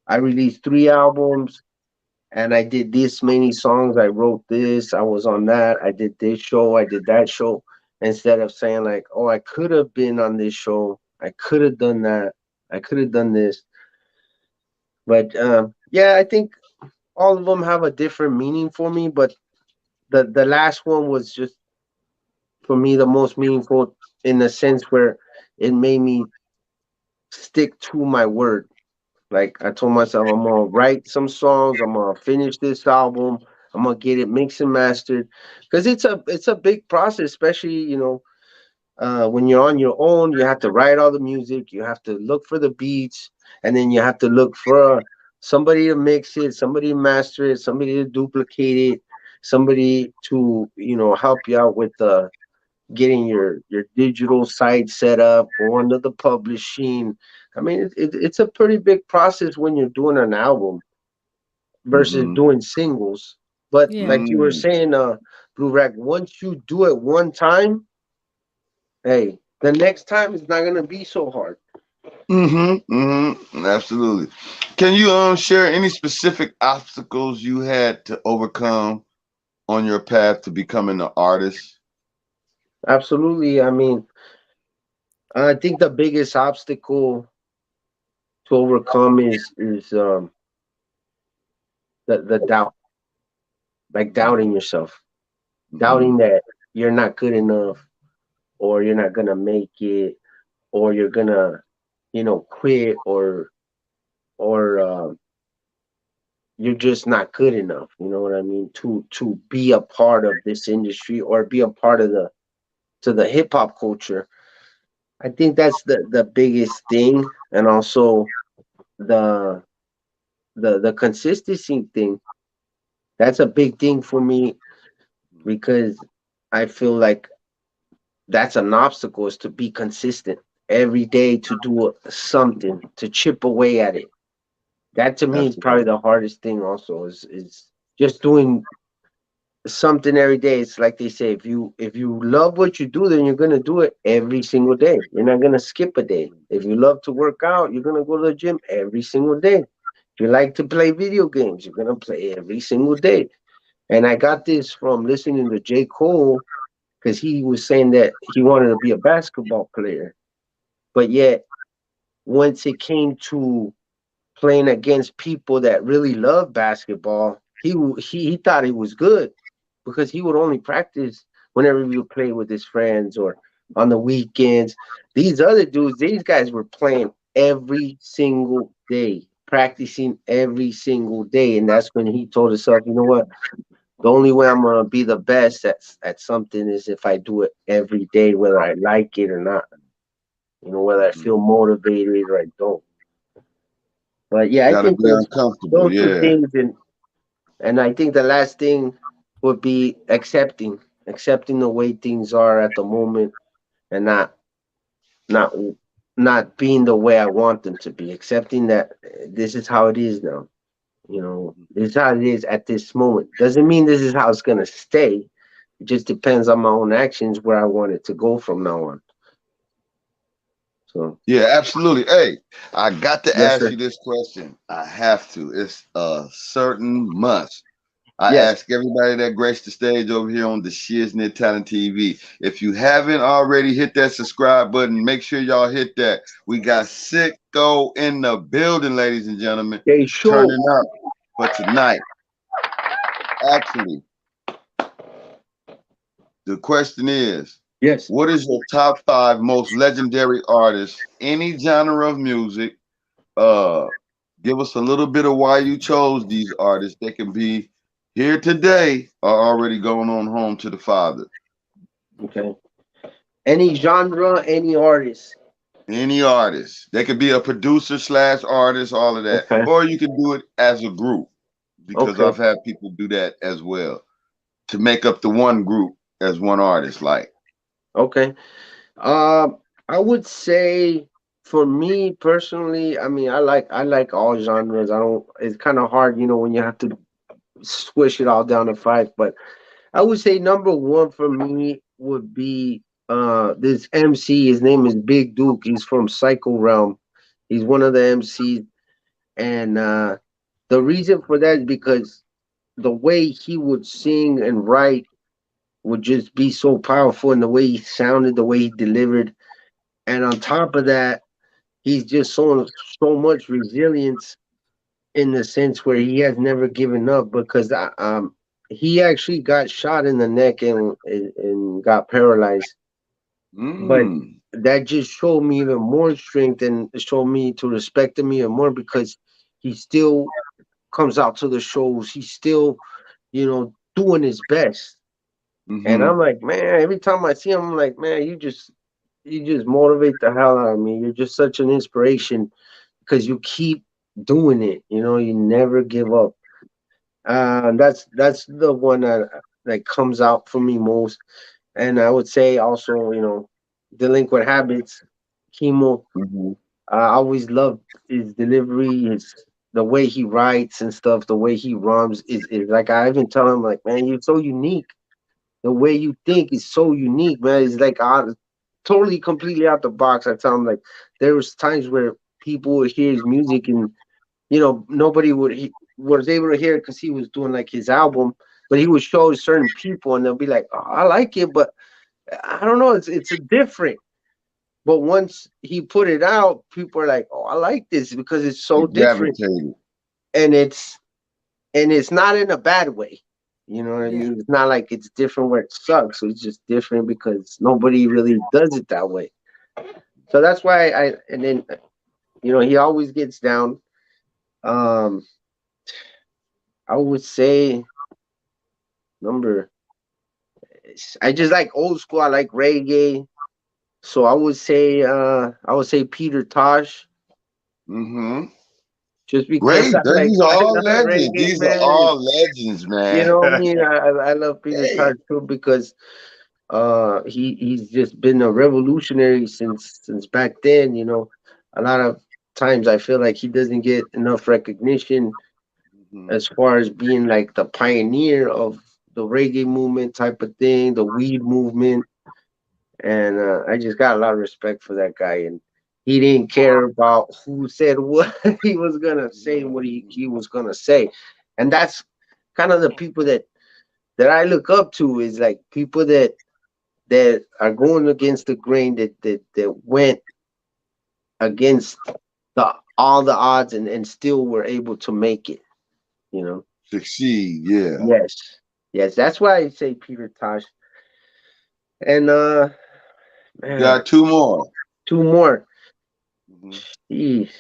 I released 3 albums and I did this many songs. I wrote this, I was on that, I did this show, I did that show. Instead of saying like, oh, I could have been on this show, I could have done that, I could have done this. But yeah, I think all of them have a different meaning for me. But the last one was just for me the most meaningful in the sense where it made me stick to my word. Like I told myself, I'm gonna write some songs. I'm gonna finish this album. I'm gonna get it mixed and mastered, because it's a big process, especially when you're on your own. You have to write all the music. You have to look for the beats, and then you have to look for somebody to mix it, somebody to master it, somebody to duplicate it, somebody to help you out with getting your digital site set up, going to the publishing. I mean, it's a pretty big process when you're doing an album versus Mm-hmm. doing singles. But Yeah. like you were Mm. saying, Blue Rack, once you do it one time, hey, the next time it's not gonna be so hard. Absolutely. Can you share any specific obstacles you had to overcome on your path to becoming an artist? Absolutely. I mean, I think the biggest obstacle to overcome is the doubt, like doubting yourself, Mm-hmm. doubting that you're not good enough, or you're not gonna make it, or you're gonna, quit, or you're just not good enough. You know what I mean? To be a part of this industry or be a part of the hip hop culture. I think that's the biggest thing, and also the the consistency thing. That's a big thing for me because I feel like that's an obstacle, is to be consistent every day, to do something, to chip away at it. That to me is Absolutely. probably the hardest thing. Also, is just doing something every day. It's like they say, if you love what you do, then you're gonna do it every single day. You're not gonna skip a day. If you love to work out, you're gonna go to the gym every single day. If you like to play video games, you're gonna play every single day. And I got this from listening to J. Cole, because he was saying that he wanted to be a basketball player, but yet once it came to playing against people that really love basketball, he thought he was good, because he would only practice whenever he would play with his friends or on the weekends. These other dudes, these guys were playing every single day, practicing every single day. And that's when he told himself, you know what? The only way I'm gonna be the best at something is if I do it every day, whether I like it or not. Whether I feel motivated or I don't. But yeah, I Gotta think be uncomfortable. those two Yeah. things, and I think the last thing would be accepting the way things are at the moment, and not not being the way I want them to be. Accepting that this is how it is now. This is how it is at this moment. Doesn't mean this is how it's gonna stay. It just depends on my own actions where I want it to go from now on. So Yeah, absolutely. Hey, I got to yes, ask sir. you this question. I have to. It's a certain must. I Yes. ask everybody that graced the stage over here on the Shiznit Talent TV. If you haven't already hit that subscribe button, make sure y'all hit that. We got Sicko in the building, ladies and gentlemen, They show. turning up for tonight. Actually, the question is, Yes. what is your top five most legendary artists, any genre of music? Uh, Give us a little bit of why you chose these artists. They can be here today or already going on home to the Father. Okay. Any genre, any artist. Any artist. They could be a producer slash artist, all of that. Okay. Or you can do it as a group because Okay. I've had people do that as well to make up the one group as one artist. Like, Okay. I would say, for me personally, I mean, I like all genres. I don't. It's kind of hard, when you have to squish it all down to five. But I would say number one for me would be this MC. His name is Big Duke. He's from Psycho Realm. He's one of the MCs, and the reason for that is because the way he would sing and write would just be so powerful, and the way he sounded, the way he delivered. And on top of that, he's just so much resilience, in the sense where he has never given up, because he actually got shot in the neck and got paralyzed. But mm, that just showed me even more strength, and showed me to respect him even more, because he still comes out to the shows. He's still, doing his best. And mm-hmm, I'm like, man, every time I see him, I'm like, man, you just motivate the hell out of me. You're just such an inspiration, because you keep doing it. You never give up. That's the one that comes out for me most. And I would say also, Delinquent Habits, Chemo. mm-hmm, I always loved his delivery, the way he writes and stuff, the way he rhymes is like, I even tell him, like, man, you're so unique. The way you think is so unique, man. It's like totally completely out the box. I tell him like there was times where people would hear his music and nobody was able to hear it because he was doing like his album, but he would show certain people and they'll be like, oh, I like it, but I don't know, it's a different. But once he put it out, people are like, oh, I like this because it's so different, and it's not in a bad way. You know what I mean? It's not like it's different where it sucks. It's just different because nobody really does it that way. So that's why and then, he always gets down. I would say I just like old school. I like reggae. So I would say Peter Tosh. Mm-hmm. Just because Great. These are all legends. reggae, These man. are all legends, man. You know what I mean? I love Peter Tosh too because he's just been a revolutionary since back then. A lot of times I feel like he doesn't get enough recognition as far as being like the pioneer of the reggae movement type of thing, the weed movement. And I just got a lot of respect for that guy. And he didn't care about who said what he was going to say, what he was going to say. And that's kind of the people that I look up to, is like people that are going against the grain, that went against all the odds and still were able to make it, Succeed, yeah. Yes, that's why I say Peter Tosh. And man, got two more. Jeez.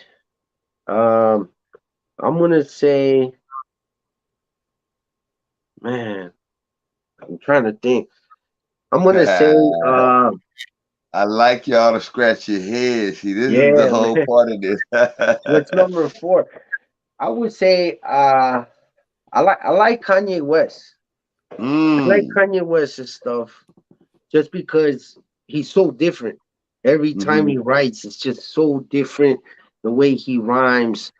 I'm gonna say, man, I'm trying to think. I'm gonna say I like y'all to scratch your head. See, this is the whole part of this. What's number 4? I would say I like Kanye West. I like Kanye West's stuff just because he's so different. Every time he writes, it's just so different. The way he rhymes,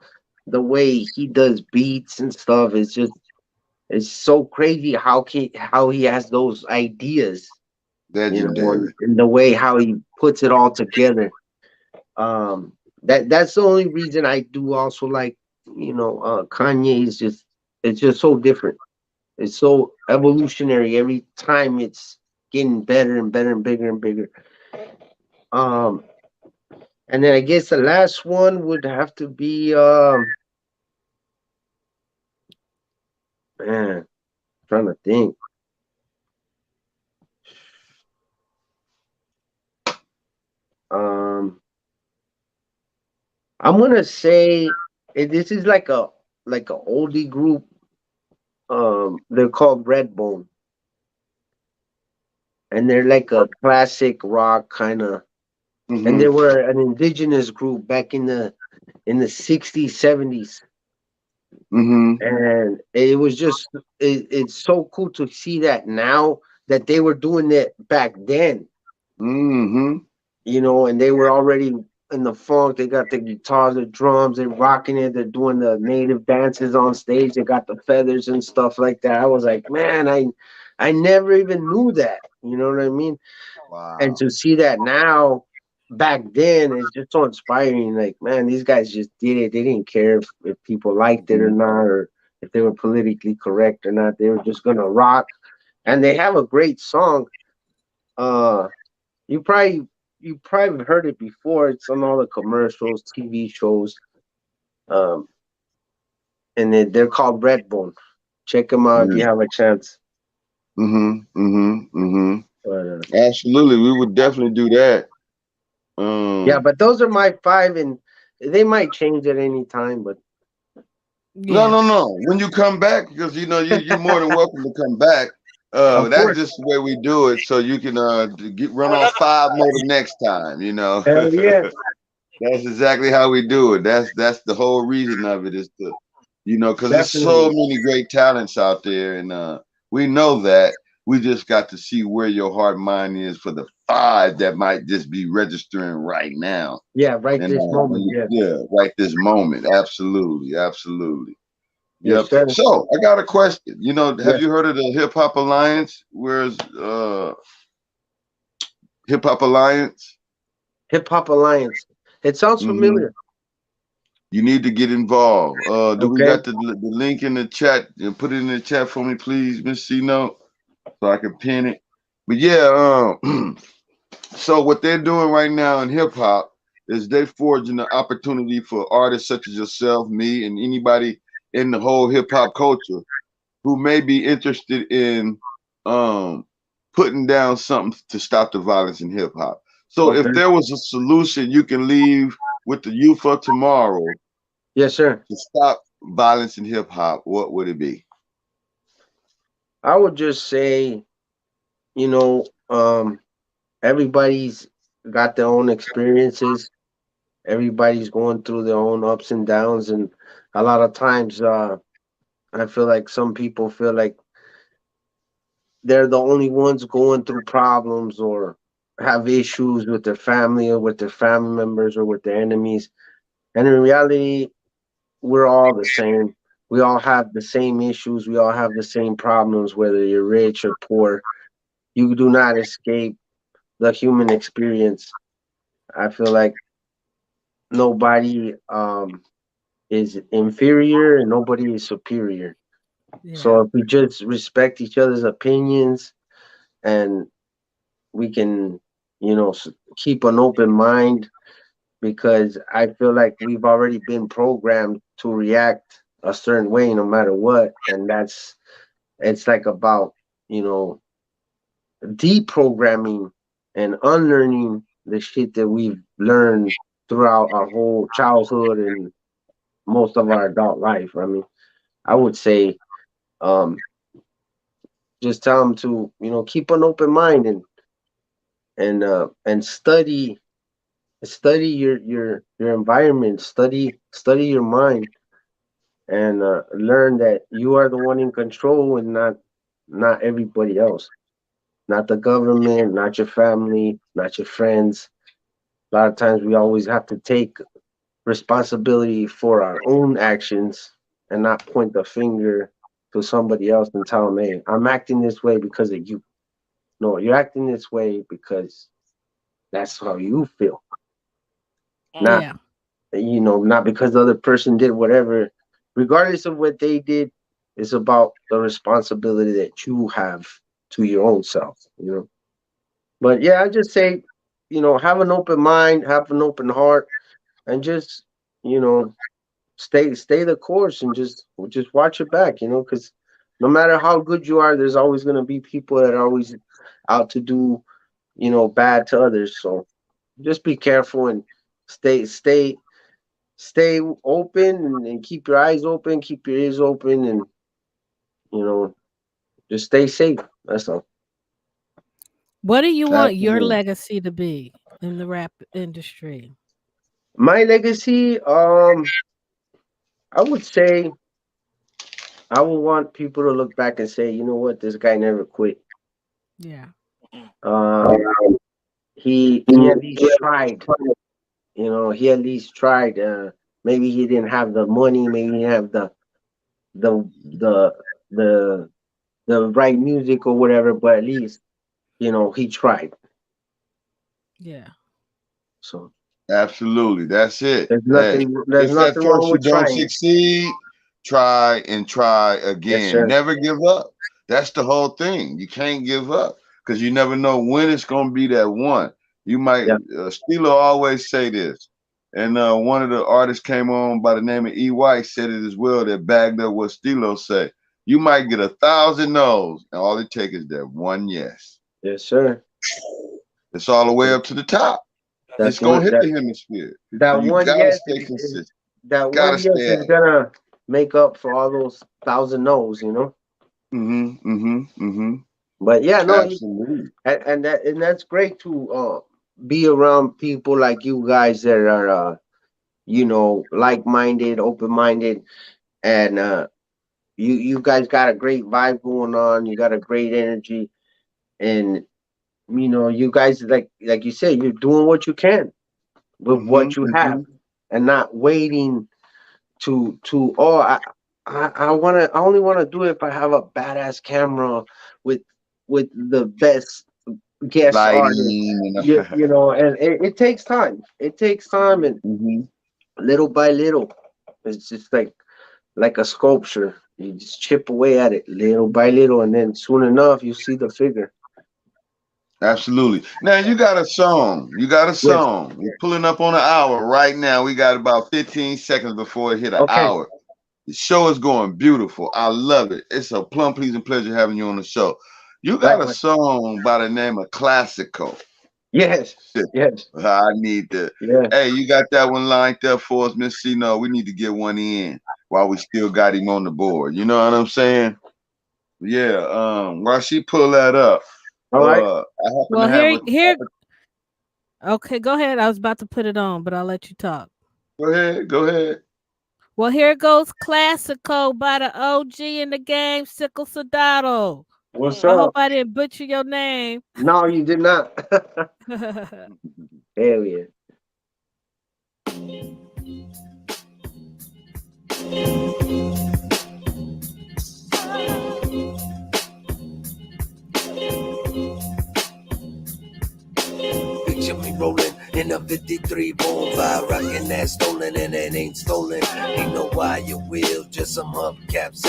the way he does beats and stuff, it's so crazy how he has those ideas. Legendary. And the way how he puts it all together. That's the only reason I do also like, Kanye is it's just so different. It's so evolutionary. Every time it's getting better and better and bigger and bigger. And then I guess the last one would have to be man, I'm trying to think. I'm gonna say this is like a oldie group. They're called Redbone, and they're like a classic rock kind of. And they were an indigenous group back in the 60s, 70s. And it was just it's so cool to see that now that they were doing it back then. And they were already in the funk. They got the guitars, the drums, they're rocking it, they're doing the native dances on stage, they got the feathers and stuff like that. I was like, man, I never even knew that. You know what I mean? Wow. And to see that now, back then, it's just so inspiring. Like, man, these guys just did it. They didn't care if people liked it or not, or if they were politically correct or not. They were just gonna rock. And they have a great song. You probably heard it before. It's on all the commercials, TV shows. And they're called Redbone. Check them out if you have a chance. Absolutely, we would definitely do that. Yeah, but those are my 5, and they might change at any time. But no. When you come back, because you're more than welcome to come back. That's just the way we do it, so you can run off 5 more the next time. Hell yeah. That's exactly how we do it. That's the whole reason of it, is to, because there's so many great talents out there, and we know that. We just got to see where your heart and mind is for the 5 that might just be registering right now. Yeah, right this moment. Yeah, right this moment. Absolutely. Yes, Yep. So I got a question. Have you heard of the Hip Hop Alliance? Where's Hip Hop Alliance. Hip Hop Alliance. It sounds familiar. You need to get involved. Do we Okay. got the link in the chat? Put it in the chat for me, please, Miss C Note, so I can pin it. But yeah, so what they're doing right now in hip hop is they forging the opportunity for artists such as yourself, me, and anybody in the whole hip hop culture who may be interested in putting down something to stop the violence in hip hop. So if there was a solution you can leave with the youth of tomorrow, yes, sir, to stop violence in hip hop, what would it be? I would just say, you know, everybody's got their own experiences. Everybody's going through their own ups and downs, and a lot of times, I feel like some people feel like they're the only ones going through problems or have issues with their family or with their family members or with their enemies. And in reality, we're all the same. We all have the same issues. We all have the same problems, whether you're rich or poor. You do not escape the human experience. I feel like nobody is inferior and nobody is superior. Yeah. So if we just respect each other's opinions and we can, keep an open mind, because I feel like we've already been programmed to react a certain way no matter what. And it's like about, deprogramming and unlearning the shit that we've learned throughout our whole childhood and most of our adult life. I mean, I would say, just tell them to, keep an open mind and study your environment, study your mind, and learn that you are the one in control and not everybody else, not the government, not your family, not your friends. A lot of times we always have to take responsibility for our own actions and not point the finger to somebody else and tell them, hey, I'm acting this way because of you. No, you're acting this way because that's how you feel. Not, Yeah. not because the other person did whatever. Regardless of what they did, it's about the responsibility that you have to your own self. But yeah, I just say, have an open mind, have an open heart, and just, you know, stay the course and just watch your back, because no matter how good you are, there's always gonna be people that are always out to do, bad to others. So just be careful and stay stay stay open and keep your eyes open, keep your ears open, and you know, just stay safe. That's all. What do you want your Absolutely. legacy to be in the rap industry? My legacy, I would say I would want people to look back and say, you know what, this guy never quit. Yeah. Um, he at least tried. He at least tried. Maybe he didn't have the money. Maybe he didn't have the the the the right music or whatever. But at least he tried. Yeah. So Absolutely. That's it. there's Hey, nothing there's if at nothing wrong first you with don't trying. succeed, try and try Yes, again. sir. Never give up. That's the whole thing. You can't give up because you never know when it's going to be that one. You might, Yeah. Steelo always say this. And one of the artists came on by the name of E. White said it as well that bagged up what Steelo say. You might get 1,000 no's, and all it takes is that one yes. Yes, sir. It's all the way up to the top. That's It's gonna one hit that the hemisphere. So that you one gotta yes stay consistent. that Gotta one yes stay is at it. gonna make up for all those thousand no's. Mm-hmm. Mm-hmm. Mm-hmm. But yeah, no, Absolutely. and that's great to be around people like you guys that are like-minded, open-minded, and you guys got a great vibe going on. You got a great energy, and you guys, like you said, you're doing what you can with Mm-hmm. what you Mm-hmm. have, and not waiting to oh I only want to do it if I have a badass camera with with the best guest artists. lighting, and You know, and it takes time. It takes time, and little by little, it's just like a sculpture. You just chip away at it little by little, and then soon enough, you see the figure. absolutely. Now you got a song. You got a Yes. song. We're pulling up on an hour right now. We got about 15 seconds before it hit an Okay. hour. The show is going beautiful. I love it. It's a plum pleasing pleasure having you on the show. You got a Likewise. song by the name of Classico. Yes. Shit. Yes. I need to. Yeah. Hey, you got that one lined up for us, Miss C? No, we need to get one in while we still got him on the board. You know what I'm saying? Yeah. While she pull that up, All right. I happen Well, to have here. Okay, go ahead. I was about to put it on, but I'll let you talk. Go ahead. Go ahead. Well, here goes Classico by the OG in the game, SICKO Soldado. What's I up? hope I didn't butcher your name. No, you did not. Hell yeah. Picture me rolling in a 53 Bonfire, rocking that stolen and it ain't stolen. Ain't no wire wheel, just some hubcaps.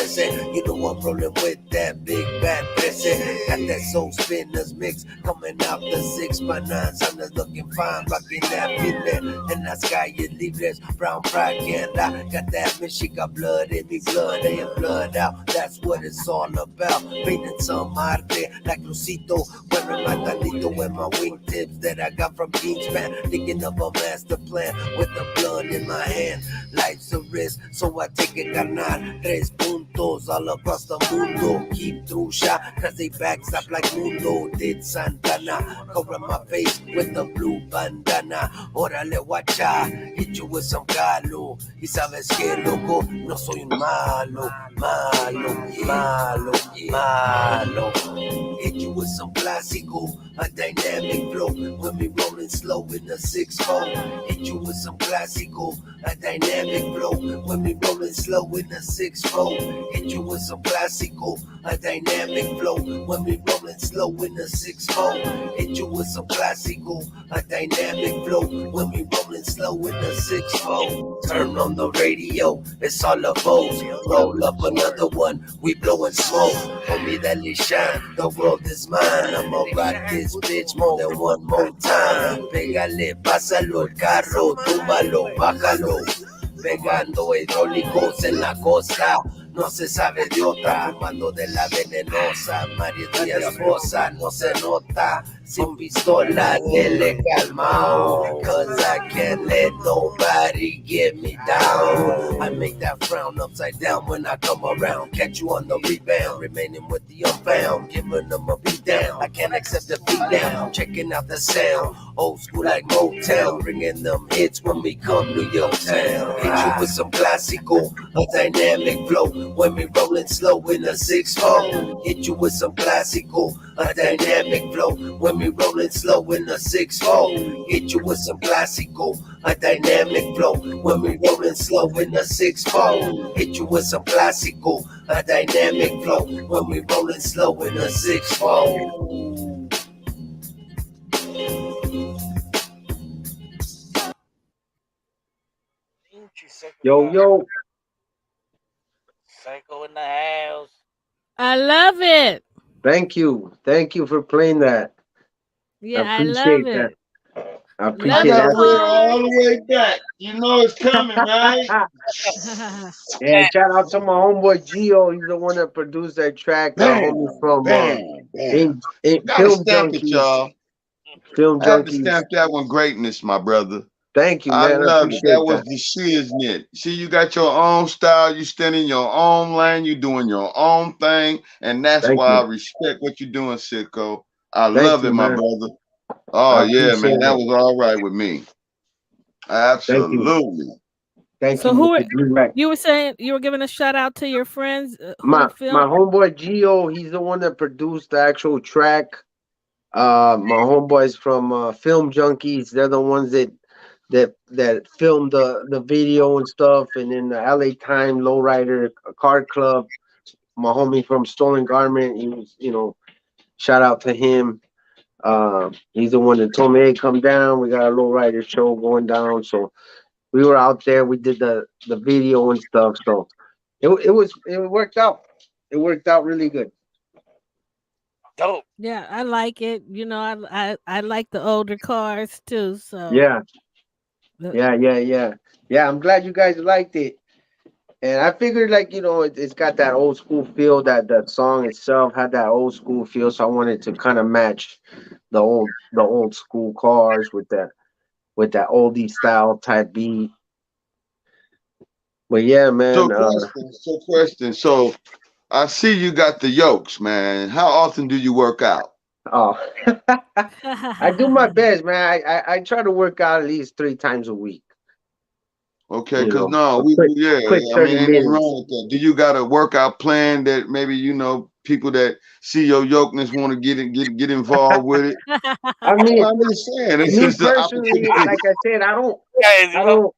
You know I'm rolling with that big bad blessing. Got that soul spinners mix coming out the 6x9. Son looking fine, rocking that Finland. And that sky you libres, brown propaganda. Got that Michigan blood in me, blood in, blood out. That's what it's all about. Painting some arte like Lucito, wearing my tanito and my wingtips that I got from Jeans Man. Thinking of a master plan with the blood in my hand. Life's a risk, so I take it ganar. 3 puntos all across the mundo. Keep through shot, cause they backstop like Mundo did Santana. Cover my face with the blue bandana. Órale guacha, hit you with some galo. Y sabes que loco, no soy un malo, malo, malo, malo. Hit you with some clásico, a dynamic flow. When we rolling slow in the 6-4. Hit you with some clásico, a dynamic flow. When we rolling slow in the 6-4. Hit you with some clásico, a dynamic flow. When we rolling slow in the 6-4. Hit you with some clásico, a dynamic flow. When we rolling slow in the 6-4. Turn on the radio, it's all a pose. Roll up another one, we blowing smoke. Homie, that let shine, the world is mine. I'ma rock this bitch more than one more time. Pégale, pásalo el carro, túmbalo, bájalo. Pegando hidráulicos en la costa. No se sabe de otra, fumando de la venenosa. María Díaz Rosa, no se nota. Sin pistola, dele calmao. Cause I can't let nobody get me down. I make that frown upside down when I come around. Catch you on the rebound, remaining with the unfound. Giving them a beat down, I can't accept the beat down. Checking out the sound, old school like Motown. Bringing them hits when we come to your town. Hit you with some classical, a dynamic flow. When we rolling slow in a 6-4. Hit you with some classical, a dynamic flow. When we rolling slow in a 6-4. Hit you with some classical, a dynamic flow. When we rolling slow in a 6-4. Hit you with some classical, a dynamic flow. When we rolling slow in a 6-4. Yo. Psycho in the house. I love it. Thank you. Thank you for playing that. Yeah, I appreciate love that. it. I Love appreciate it, All that. the way back. You know it's coming, right? Yeah, shout out to my homeboy Gio. He's the one that produced that track. Homie from Bam. Gotta Film stamp it, Junkies. y'all. Film I have to Junkies. stamp that one greatness, my brother. Thank you, I man. I love it. appreciate That was that. the shiznit. See, you got your own style. You stand in your own lane. You doing your own thing, and that's Thank why you. I respect what you're doing, Sicko. I Thank love you, it, my man. brother. I Oh yeah, appreciate man, that it. was all right with me. Thank you. Absolutely. Thank So you, who Mr. are, G-Mac. you were saying you were giving a shout out to your friends My who filmed? homeboy Gio, he's the one that produced the actual track. My homeboys from Film Junkies, they're the ones that filmed the video and stuff, and then the LA Time Lowrider Car Club. My homie from Stolen Garment, he was, shout out to him. He's the one that told me, "Hey, come down. We got a low rider show going down." So we were out there. We did the video and stuff. So it worked out. It worked out really good. Dope. Yeah, I like it. You know, I like the older cars too. So Yeah, the- yeah. I'm glad you guys liked it. And I figured, like, it's got that old school feel. That song itself had that old school feel. So I wanted to kind of match the old school cars with that oldie style type beat. But yeah, man. Question. So I see you got the yokes, man. How often do you work out? Oh, I do my best, man. I try to work out at least 3 times a week. Okay, You because know, no, a quick I 30 mean, ain't nothing minutes. wrong with that. Do you got a workout plan that maybe people that see your yokeness want to get involved with it? I mean, I'm just saying, it's me just the personally, opportunity. like I said, Yeah, I don't,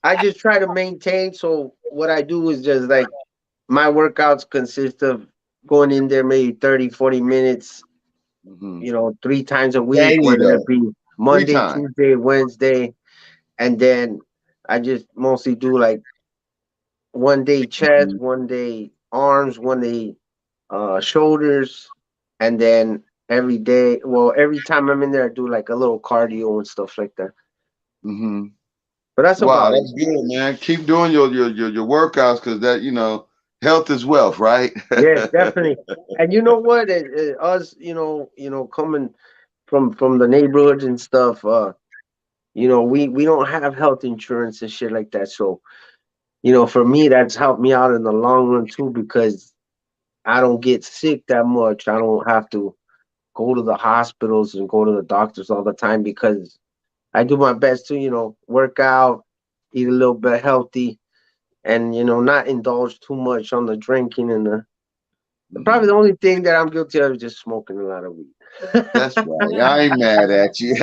I just try to maintain. So what I do is just like my workouts consist of going in there maybe 30, 40 minutes, Mhm. 3 times a week, Daily whether it though, be 3 Monday, times. Tuesday, Wednesday. And then I just mostly do like one day chest, Mhm. one day arms, one day shoulders, and then every time I'm in there, I do like a little cardio and stuff like that. Mhm. But that's Wow, about it. that's good, man. Keep doing your workouts because that health is wealth, right? Yes, definitely. And you know what? Us, coming from the neighborhoods and stuff, we don't have health insurance and shit like that. So, for me, that's helped me out in the long run too because I don't get sick that much. I don't have to go to the hospitals and go to the doctors all the time because I do my best to, work out, eat a little bit healthy, and not indulge too much on the drinking and probably the Mhm. only thing that I'm guilty of is just smoking a lot of weed. That's right. I ain't mad at you.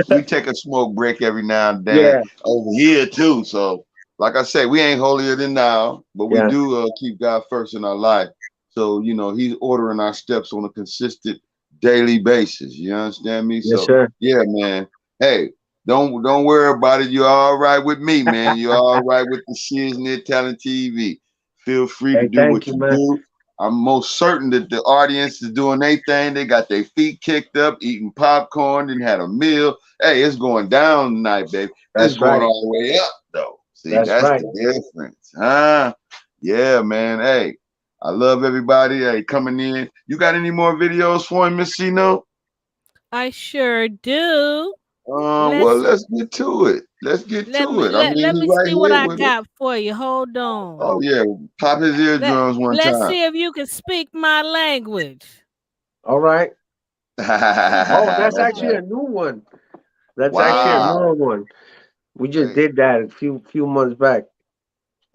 We take a smoke break every now and then Yeah, over here too. So, like I say, we ain't holier than thou, but we yeah, do keep God first in our life. So, He's ordering our steps on a consistent daily basis. You understand me? yes, So, sir. yeah, man. Hey, don't worry about it. You're all right with me, man. You're all right with the Shiznit Talent TV. Feel free to Hey, do thank what you, you man. do. I'm most certain that the audience is doing their thing. They got their feet kicked up, eating popcorn, and had a meal. Hey, it's going down tonight, baby. It's That's going right. all the way up, though. See, That's that's right. the difference, huh? Yeah, man. Hey, I love everybody. Hey, coming in. You got any more videos for him, Miss Cino? I sure do. Well, Let's let's get to it. Let's get let to me it. I let, mean, let he me right see what here I with us. got for you. Hold on. Oh yeah, pop his eardrums one Let's time. see if you can speak my language. All right. Oh, that's That's actually right. a new one. That's actually a See? Wow. new one. We just Hey. did that a few months back.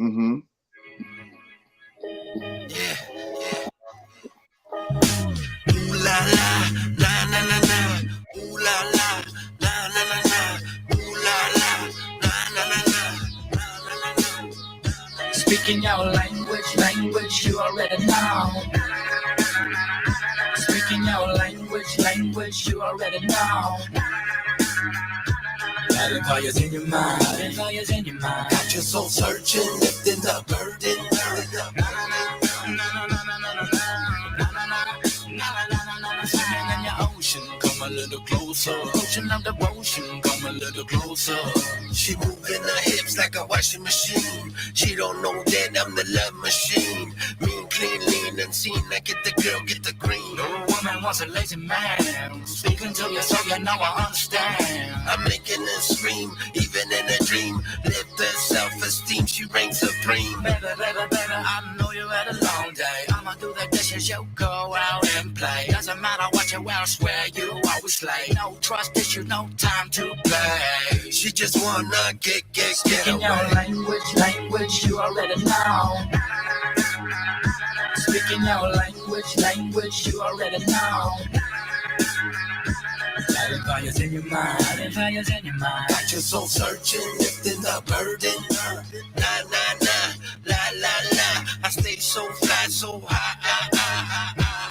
Mm-hmm. Ooh la la, la la la la. Ooh la la, la la la la. Ooh la la, la la la la. La la la. Speaking your language you already know. Speaking your language you already know. Got fires in your mind, fires in your mind. Got your soul searching, lifting the burden, burden up. Swimming in your ocean, come a little closer. Ocean of devotion, come a little closer. She moving her hips like a washing machine. She don't know that I'm the love machine. Mean, clean, lean, and seen. I get the girl, get the green. No woman wants a lazy man. Speaking to you so you know I understand. I'm making her scream, even in a dream. Lift her self-esteem, she reigns supreme. Better, I know you had a long day. I'ma do the dishes, you go out and play. Doesn't matter what you wear, I swear you always slay. No trust issue, no time to play. She just wanna get Speaking your language you already know. Speaking your language you already know. Lighting fires in your mind, lighting fires in your mind. Got your soul searching, lifting the burden. Nah, nah, nah, la, la, la. I stay so fly, so high,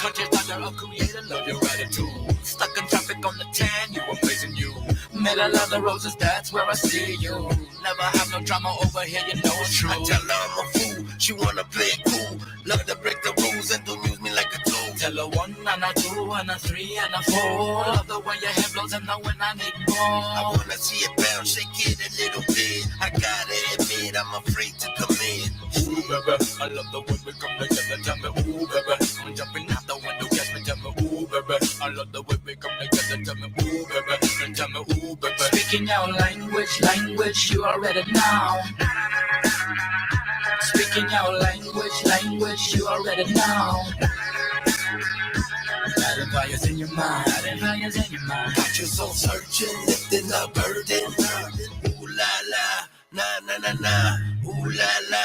Conscious thunder of creator, love your attitude. stuck in traffic on the 10, you were praising you. Met a lot of roses, that's where I see you. Never have no drama over here, you know it's true. I tell her I'm a fool, she wanna play it cool. Love to break the rules and don't use me like a tool. Tell her 1 and a 2 and a 3 and a 4. Love the way your head blows and know when I need more. I wanna see it bounce, shake it a little bit. I gotta admit, I'm afraid to commit. Ooh, baby, I love the way we come together. Tell me, ooh, baby, I'm jumping out the window. Catch me, tell me, ooh, baby, I love the way we come together. Tell me, ooh, baby, and tell me, ooh, baby. Speaking your language, you already know. Speaking your language, you already know. Got fires in your mind, got your soul searching, lifting a burden. Ooh la la, na na na na. Ooh la la,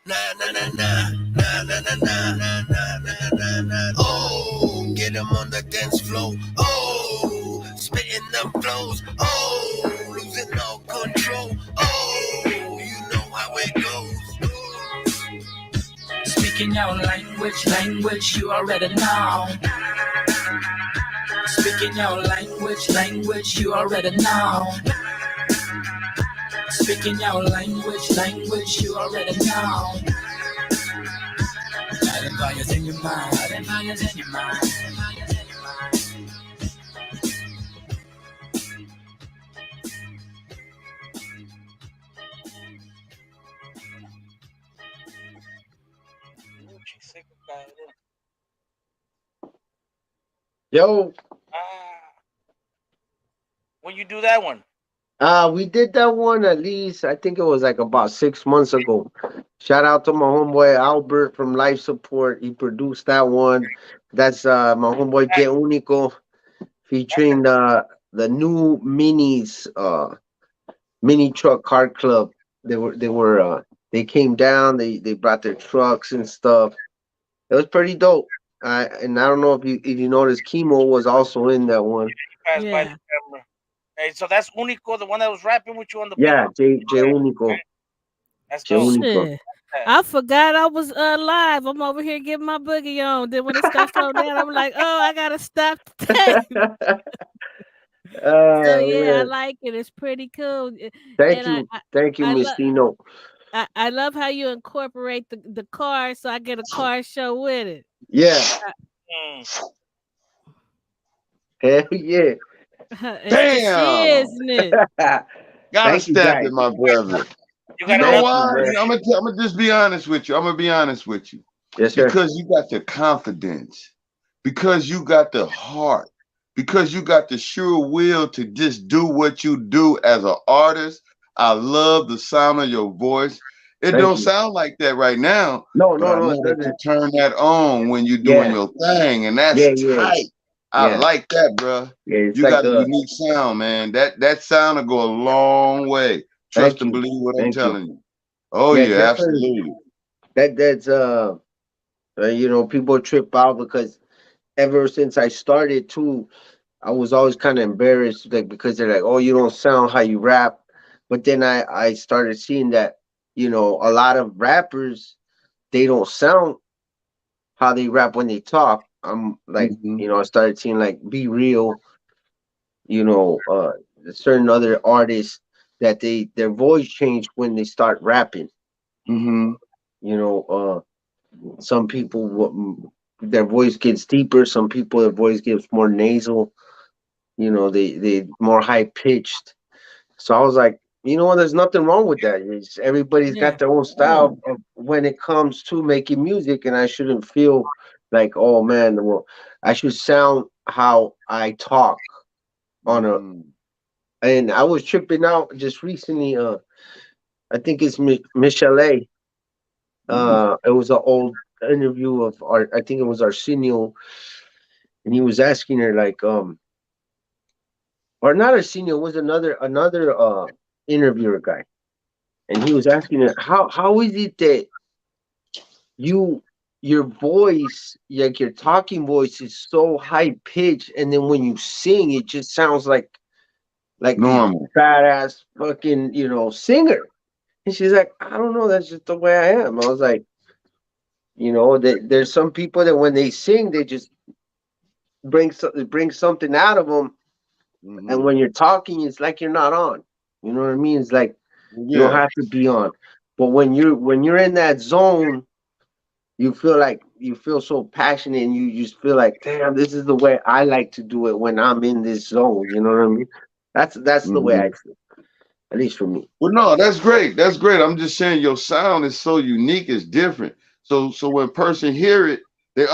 na na na na, na na na na, na na na na. Oh, get 'em on the dance floor. Oh, spitting them flows. Oh, losing all control. Oh, you know how it goes. Speaking your language, you already know. Speaking your language, you already know. Speaking your language, you already know. Lighting fires in your mind, lighting fires in your mind. Yo. When you do that one? We did that one at least, I think it was like about 6 months ago. Shout out to my homeboy Albert from Life Support. He produced that one. That's my homeboy Que Unico featuring the new minis mini truck car club. They came down, they brought their trucks and stuff. It was pretty dope. And I don't know if you noticed, Chemo was also in that one. Yeah. Hey, so that's Unico, the one that was rapping with you on the beat? J Unico. That's dope. I forgot I was live. I'm over here getting my boogie on. Then when it starts slowing down, I'm like, oh, I gotta stop the tape. So yeah, I like it. It's pretty cool. Thank you, Miss Dino. I love how you incorporate the car, so I get a car show with it. Yeah. Hell yeah. Damn. Gotta step it, my brother. You know why? I'm gonna just be honest with you. I'm gonna be honest with you. Yes, sir. Because you got the confidence, because you got the heart, because you got the sure will to just do what you do as an artist. I love the sound of your voice. It don't sound like that right now. No. To turn that on when you're doing your thing, and that's tight. I like that, bro. Yeah, you got a unique sound, man. That sound will go a long way. Trust and believe what I'm telling you. Oh yeah, absolutely. That's people trip out because ever since I started too, I was always kind of embarrassed, like, because they're like, oh, you don't sound how you rap. But then I started seeing that, a lot of rappers, they don't sound how they rap when they talk. I'm like, I started seeing like Be Real, certain other artists that their voice changed when they start rapping. Some people, their voice gets deeper. Some people, their voice gets more nasal. They more high pitched. So I was like, there's nothing wrong with that. Everybody's got their own style of when it comes to making music, and I shouldn't feel like, oh man, well, I should sound how I talk and I was tripping out just recently. I think it's Michelle. It was an old interview of I think it was Arsenio, and he was asking her like, or not Arsenio, it was another interviewer guy, and he was asking her how is it that your voice, like your talking voice, is so high pitched, and then when you sing, it just sounds like normal, badass fucking singer. And she's like, I don't know, that's just the way I am. I was like, there's some people that when they sing, they just brings something out of them. And when you're talking, it's like you're not on. You know what I mean? It's like you don't have to be on. But when you're in that zone, you feel so passionate, and you just feel like, damn, this is the way I like to do it when I'm in this zone. You know what I mean? That's the way I feel, at least for me. Well, no, that's great. That's great. I'm just saying your sound is so unique, it's different. So when a person hear it, their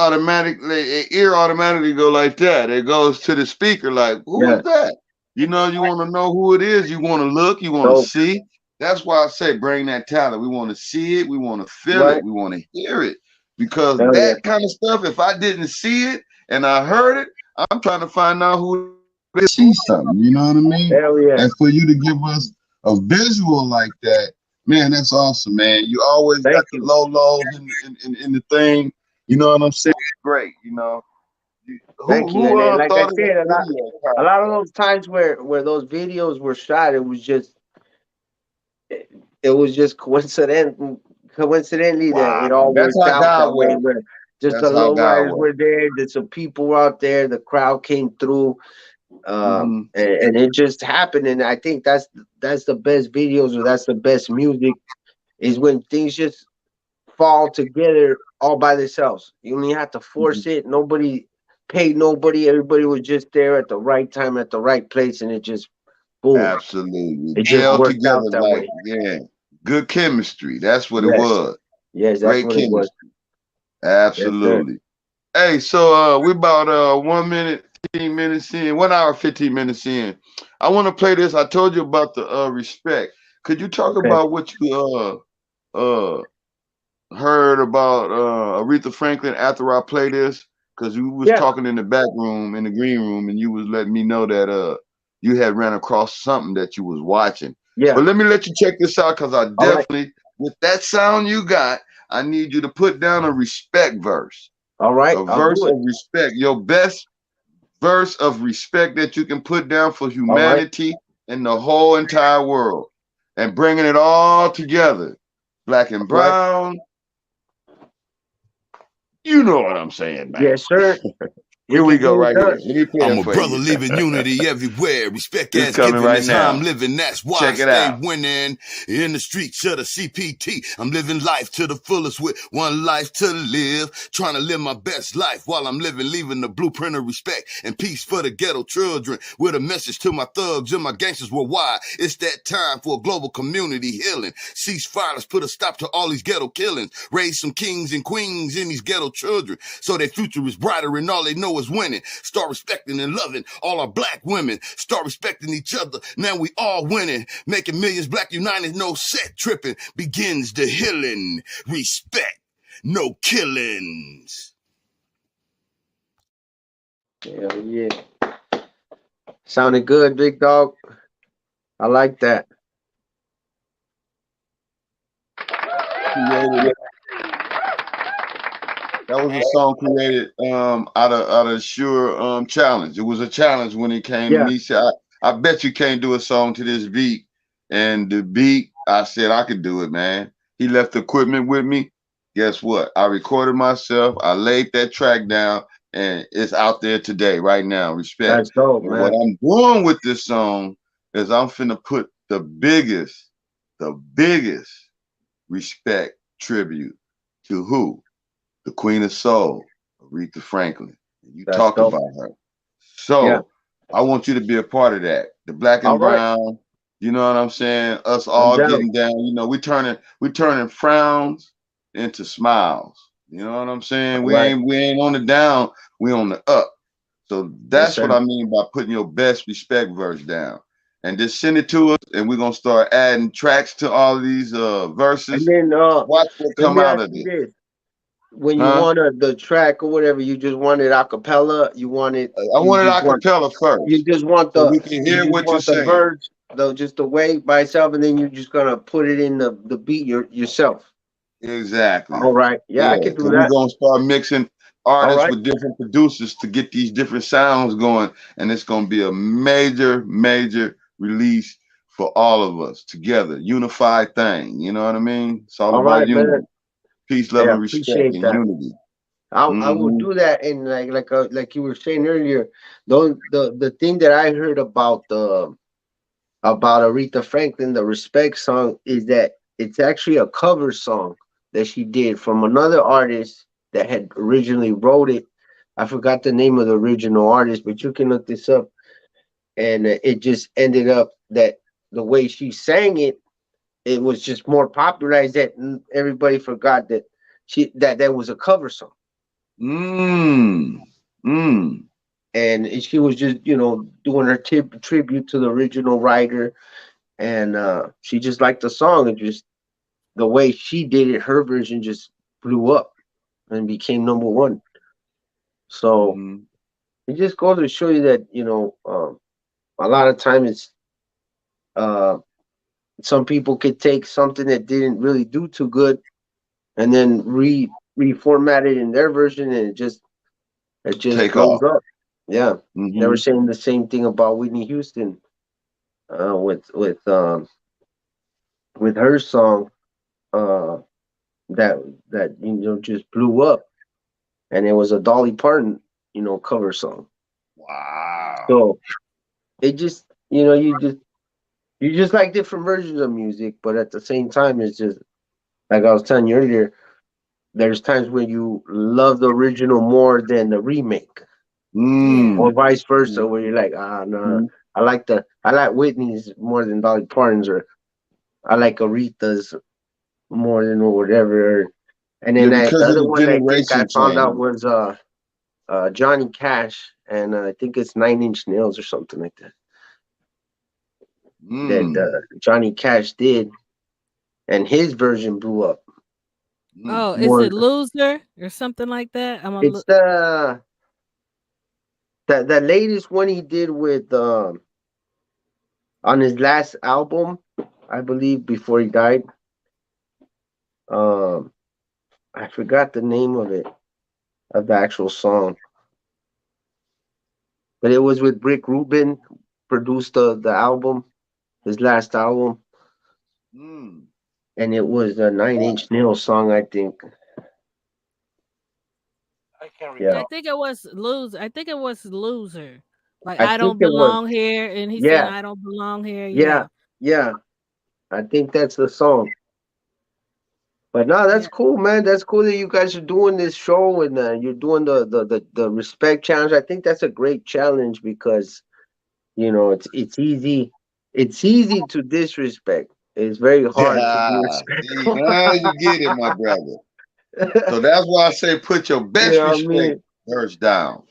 ear automatically go like that. It goes to the speaker like, who is that? You know, you want to know who it is. You want to look. You want to see. That's why I say bring that talent. We want to see it. We want to feel it. We want to hear it. Because that kind of stuff, if I didn't see it and I heard it, I'm trying to find out who it is. See something. You know what I mean? Hell yeah. And for you to give us a visual like that, man, that's awesome, man. You always got the lows in the thing. You know what I'm saying? It's great, you know. Thank you. And like I said, a lot of those times where those videos were shot, it was just coincidentally that it all worked out that way. Where just the lowriders were there, there's some people were out there, the crowd came through, and it just happened. And I think that's the best videos, or that's the best music, is when things just fall together all by themselves. You only have to force it. Nobody paid nobody. Everybody was just there at the right time, at the right place, and it just boom. Absolutely. It just worked out that way. Yeah. Good chemistry. That's what it was. Yes, that's what it was. Absolutely. Yes, hey, so we about 1 minute, 15 minutes in, 1 hour, 15 minutes in. I want to play this. I told you about the respect. Could you talk about what you heard about Aretha Franklin after I play this? Because we was talking in the back room, in the green room, and you was letting me know that you had ran across something that you was watching. Yeah. But let me let you check this out, because I definitely, with that sound you got, I need you to put down a respect verse. All right. A verse of respect. Your best verse of respect that you can put down for humanity and the whole entire world. And bringing it all together. Black and brown. You know what I'm saying, man. Yes, sir. Here we go, right here. I'm a brother leaving unity everywhere. Respect as given right is now. how I'm living. That's why I stay winning in the streets of the CPT. I'm living life to the fullest with one life to live. Trying to live my best life while I'm living, leaving the blueprint of respect and peace for the ghetto children. With a message to my thugs and my gangsters worldwide. It's that time for a global community healing. Cease violence, put a stop to all these ghetto killings. Raise some kings and queens in these ghetto children so their future is brighter and all they know is winning. Start respecting and loving all our black women. Start respecting each other. Now we all winning. Making millions black united. No set tripping. Begins the healing. Respect. No killings. Hell yeah. Sounded good, big dog. I like that. That was a song created out of Sure challenge. It was a challenge when he came to me. He said, I bet you can't do a song to this beat. And the beat, I said I could do it, man. He left the equipment with me. Guess what? I recorded myself. I laid that track down, and it's out there today, right now. Respect. That's dope, man. What I'm doing with this song is I'm finna put the biggest respect tribute to who? The Queen of Soul, Aretha Franklin. You talk about her. So I want you to be a part of that. The black and brown, you know what I'm saying? Us all getting down. You know, we turning frowns into smiles. You know what I'm saying? We ain't on the down, we on the up. So that's what I mean by putting your best respect verse down. And just send it to us, and we're gonna start adding tracks to all of these verses. And then watch what come out of it. When you want the track or whatever, you just want it a cappella. You want it. I want it a cappella first. You just want the. So we can hear what you're saying. Verse, just the way by itself, and then you're just gonna put it in the beat yourself. Exactly. All right. Yeah, I can do that. We're gonna start mixing artists with different producers to get these different sounds going, and it's gonna be a major release for all of us together, unified thing. You know what I mean? It's all about unity. Peace, love, and respect, and unity. I will do that. And like you were saying earlier, the thing that I heard about Aretha Franklin, the Respect song, is that it's actually a cover song that she did from another artist that had originally wrote it. I forgot the name of the original artist, but you can look this up. And it just ended up that the way she sang it, it was just more popularized that everybody forgot that that was a cover song. And she was just, doing her tribute to the original writer, and she just liked the song, and just the way she did it, her version just blew up and became number one. So it just goes to show you that, a lot of times some people could take something that didn't really do too good and then reformat it in their version, and it just Take blows off. up. Yeah. They were saying the same thing about Whitney Houston with her song that just blew up, and it was a Dolly Parton cover song. Wow. So it just you just like different versions of music, but at the same time, it's just like I was telling you earlier. There's times when you love the original more than the remake, or vice versa, where you're like, no, I like Whitney's more than Dolly Parton's, or I like Aretha's more than whatever. And then the other one I think I found out was Johnny Cash, and I think it's 9 Inch Nails or something like that. That Johnny Cash did, and his version blew up. Oh, is it Loser or something like that? It's the latest one he did with on his last album, I believe, before he died. I forgot the name of it, of the actual song, but it was with Rick Rubin, produced the album, his last album, and it was a 9 Inch Nails song, I think. I can't remember. I think it was Loser. I think it was Loser. Like, I I don't think it was. belong here, and he said, I don't belong here. Yeah. I think that's the song. But no, that's cool, man. That's cool that you guys are doing this show, and you're doing the respect challenge. I think that's a great challenge because it's easy. It's easy to disrespect. It's very hard to be respectful. See, now you get it, my brother. So that's why I say put your best respect first down.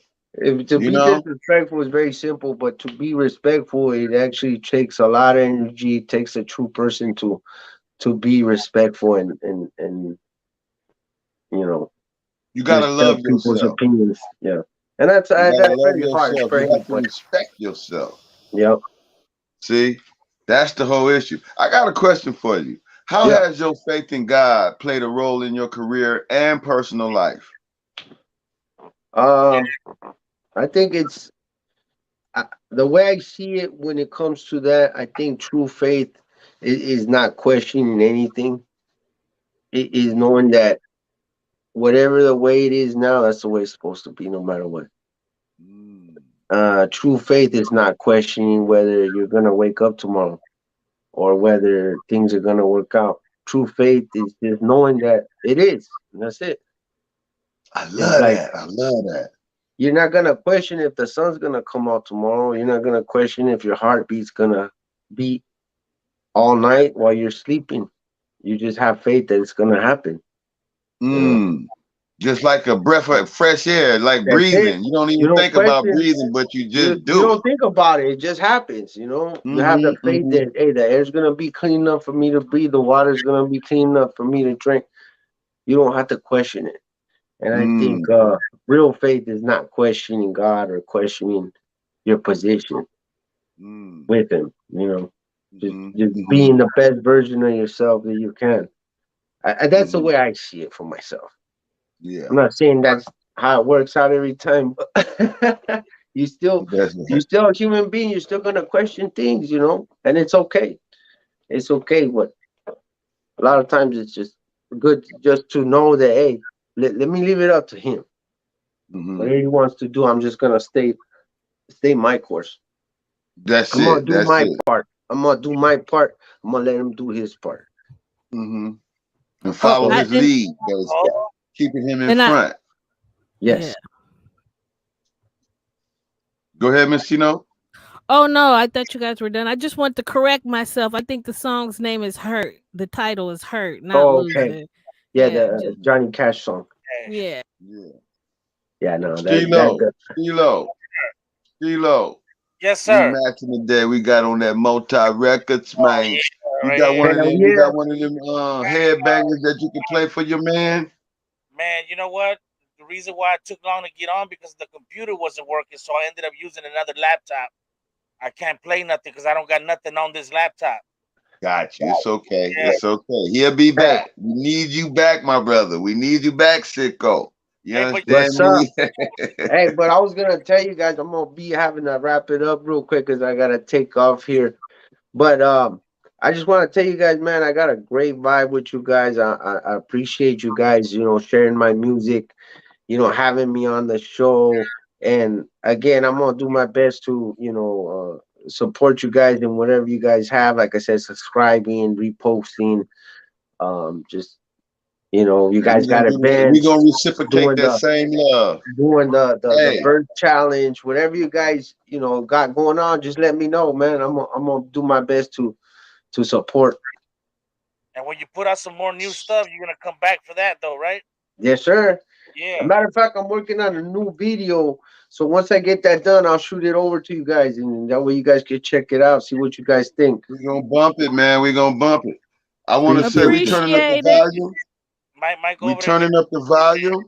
To be disrespectful is very simple, but to be respectful, it actually takes a lot of energy. It takes a true person to be respectful, and you gotta love people's yourself. opinions. Yeah, and that's very hard for you have to respect yourself. Yep. See, that's the whole issue. I got a question for you. How has your faith in God played a role in your career and personal life? I think it's the way I see it when it comes to that. I think true faith is not questioning anything. It is knowing that whatever the way it is now, that's the way it's supposed to be, no matter what. True faith is not questioning whether you're gonna wake up tomorrow or whether things are gonna work out. True faith is just knowing that it is, and that's it. I love that. You're not gonna question if the sun's gonna come out tomorrow. You're not gonna question if your heartbeat's gonna beat all night while you're sleeping. You just have faith that it's gonna happen. Just like a breath of fresh air, like that's breathing. You don't even think about breathing, but you just do. You don't think about it; it just happens. You have the faith that the air's gonna be clean enough for me to breathe. The water's gonna be clean enough for me to drink. You don't have to question it. And I think real faith is not questioning God or questioning your position with Him. Just being the best version of yourself that you can. That's the way I see it for myself. Yeah, I'm not saying that's how it works out every time, but you're still a human being. You're still gonna question things, and it's okay. It's okay. But a lot of times it's just good just to know that, hey, let me leave it up to Him. Whatever he wants to do, I'm just gonna stay my course. That's I'm gonna it. do That's my it. part. I'm gonna do my part. I'm gonna let him do his part. And follow his lead, keeping him in front. Yes. Go ahead, Miss Chino. Oh no, I thought you guys were done. I just want to correct myself. I think the song's name is Hurt. The title is Hurt, not Loser. Yeah, the Johnny Cash song. Yeah. Yeah, no, Stilo. Yes, sir. We matching the day. We got on that multi records, man. You got one of them. You got one of them headbangers that you can play for your man. Man, you know what? The reason why it took long to get on because the computer wasn't working, so I ended up using another laptop. I can't play nothing because I don't got nothing on this laptop. Got you. It's okay. Yeah. It's okay. He'll be back. We need you back, my brother. We need you back, Sicko. You understand me? Hey, but I was gonna tell you guys, I'm gonna be having to wrap it up real quick because I gotta take off here. But I just want to tell you guys, man, I got a great vibe with you guys. I appreciate you guys, sharing my music, having me on the show. And again, I'm gonna do my best to, support you guys in whatever you guys have. Like I said, subscribing, reposting, just you guys got events. We're gonna reciprocate that same love. Doing the bird challenge, whatever you guys got going on, just let me know, man. I'm gonna do my best to support. And when you put out some more new stuff, you're gonna come back for that, though, right? Yes, sir. Yeah. As a matter of fact, I'm working on a new video. So once I get that done, I'll shoot it over to you guys, and that way you guys can check it out, see what you guys think. We're gonna bump it, man. We're gonna bump it. I want to say we're turning up the volume. We turning up the volume.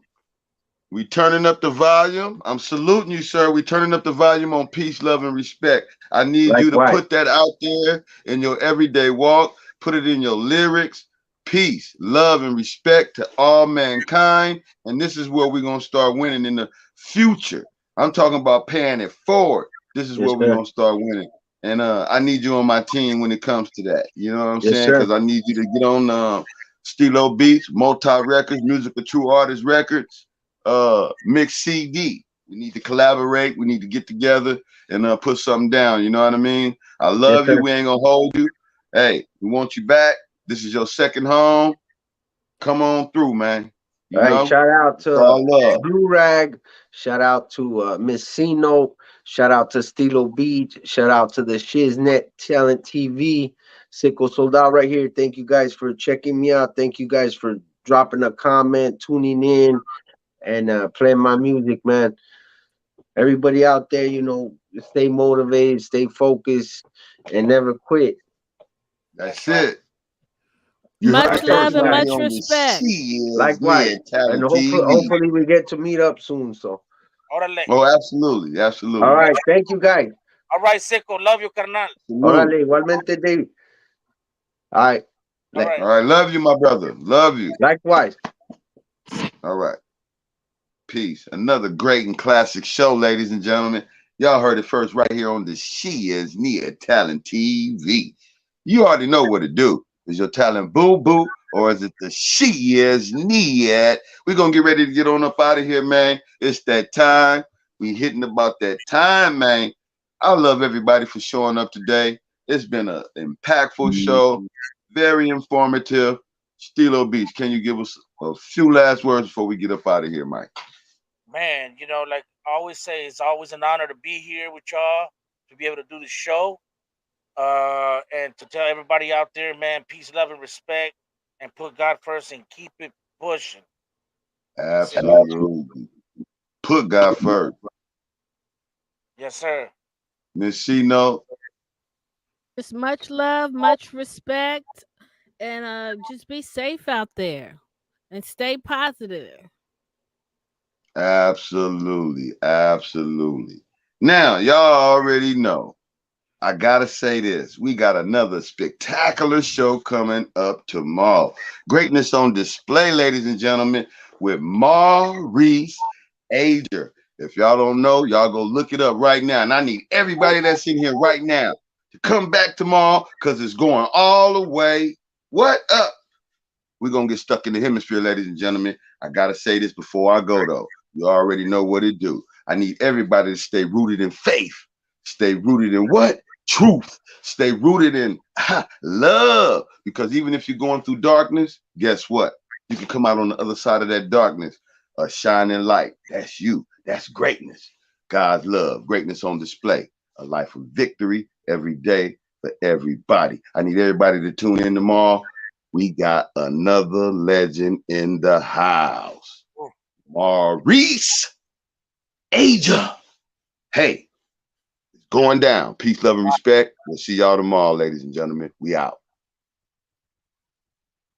We turning up the volume. I'm saluting you, sir. We turning up the volume on peace, love, and respect. I need you to put that out there in your everyday walk. Put it in your lyrics. Peace, love, and respect to all mankind. And this is where we're gonna start winning in the future. I'm talking about paying it forward. This is where we're gonna start winning. And I need you on my team when it comes to that. You know what I'm saying? Because I need you to get on Stilo Beats, Multi Records, Musical True Artist Records, Mix CD. We need to collaborate. We need to get together and put something down. You know what I mean? I love you. We ain't gonna hold you. Hey, we want you back. This is your second home. Come on through, man. All right, shout out to Blue Rag. Shout out to Miss Cino. Shout out to Stilo Beach. Shout out to the SICKO Talent TV. SICKO Soldado right here. Thank you guys for checking me out. Thank you guys for dropping a comment, tuning in, and playing my music, man. Everybody out there, stay motivated, stay focused, and never quit. That's it. Much love and much respect. Likewise. And hopefully we get to meet up soon. So. Oh, absolutely. Absolutely. All right. Thank you, guys. All right, Sicko. Love you, carnal. Órale, igualmente, Dave. All right. All right. Love you, my brother. Love you. Likewise. All right. Peace. Another great and classic show, ladies and gentlemen. Y'all heard it first right here on the SICKO Talent TV. You already know what to do. Is your talent boo-boo or is it the SICKO? We're going to get ready to get on up out of here, man. It's that time. We hitting about that time, man. I love everybody for showing up today. It's been an impactful show. Very informative. Stilo Beach, can you give us a few last words before we get up out of here, Mike? Man, like I always say, it's always an honor to be here with y'all, to be able to do the show. And to tell everybody out there, man, peace, love, and respect, and put God first and keep it pushing. Absolutely. Put God first. Yes, sir. Miss Cino. Just much love, much respect, and just be safe out there and stay positive. Absolutely. Absolutely. Now, y'all already know. I gotta say this. We got another spectacular show coming up tomorrow. Greatness on display, ladies and gentlemen, with Maurice Ager. If y'all don't know, y'all go look it up right now. And I need everybody that's in here right now to come back tomorrow because it's going all the way. What up? We're gonna get stuck in the hemisphere, ladies and gentlemen. I gotta say this before I go though. You already know what it do. I need everybody to stay rooted in faith. Stay rooted in what? Truth. Stay rooted in love. Because even if you're going through darkness, guess what? You can come out on the other side of that darkness, a shining light. That's you. That's greatness. God's love. Greatness on display. A life of victory every day for everybody. I need everybody to tune in tomorrow. We got another legend in the house. Maurice Aja. Hey, it's going down. Peace, love, and respect. We'll see y'all tomorrow, ladies and gentlemen. We out.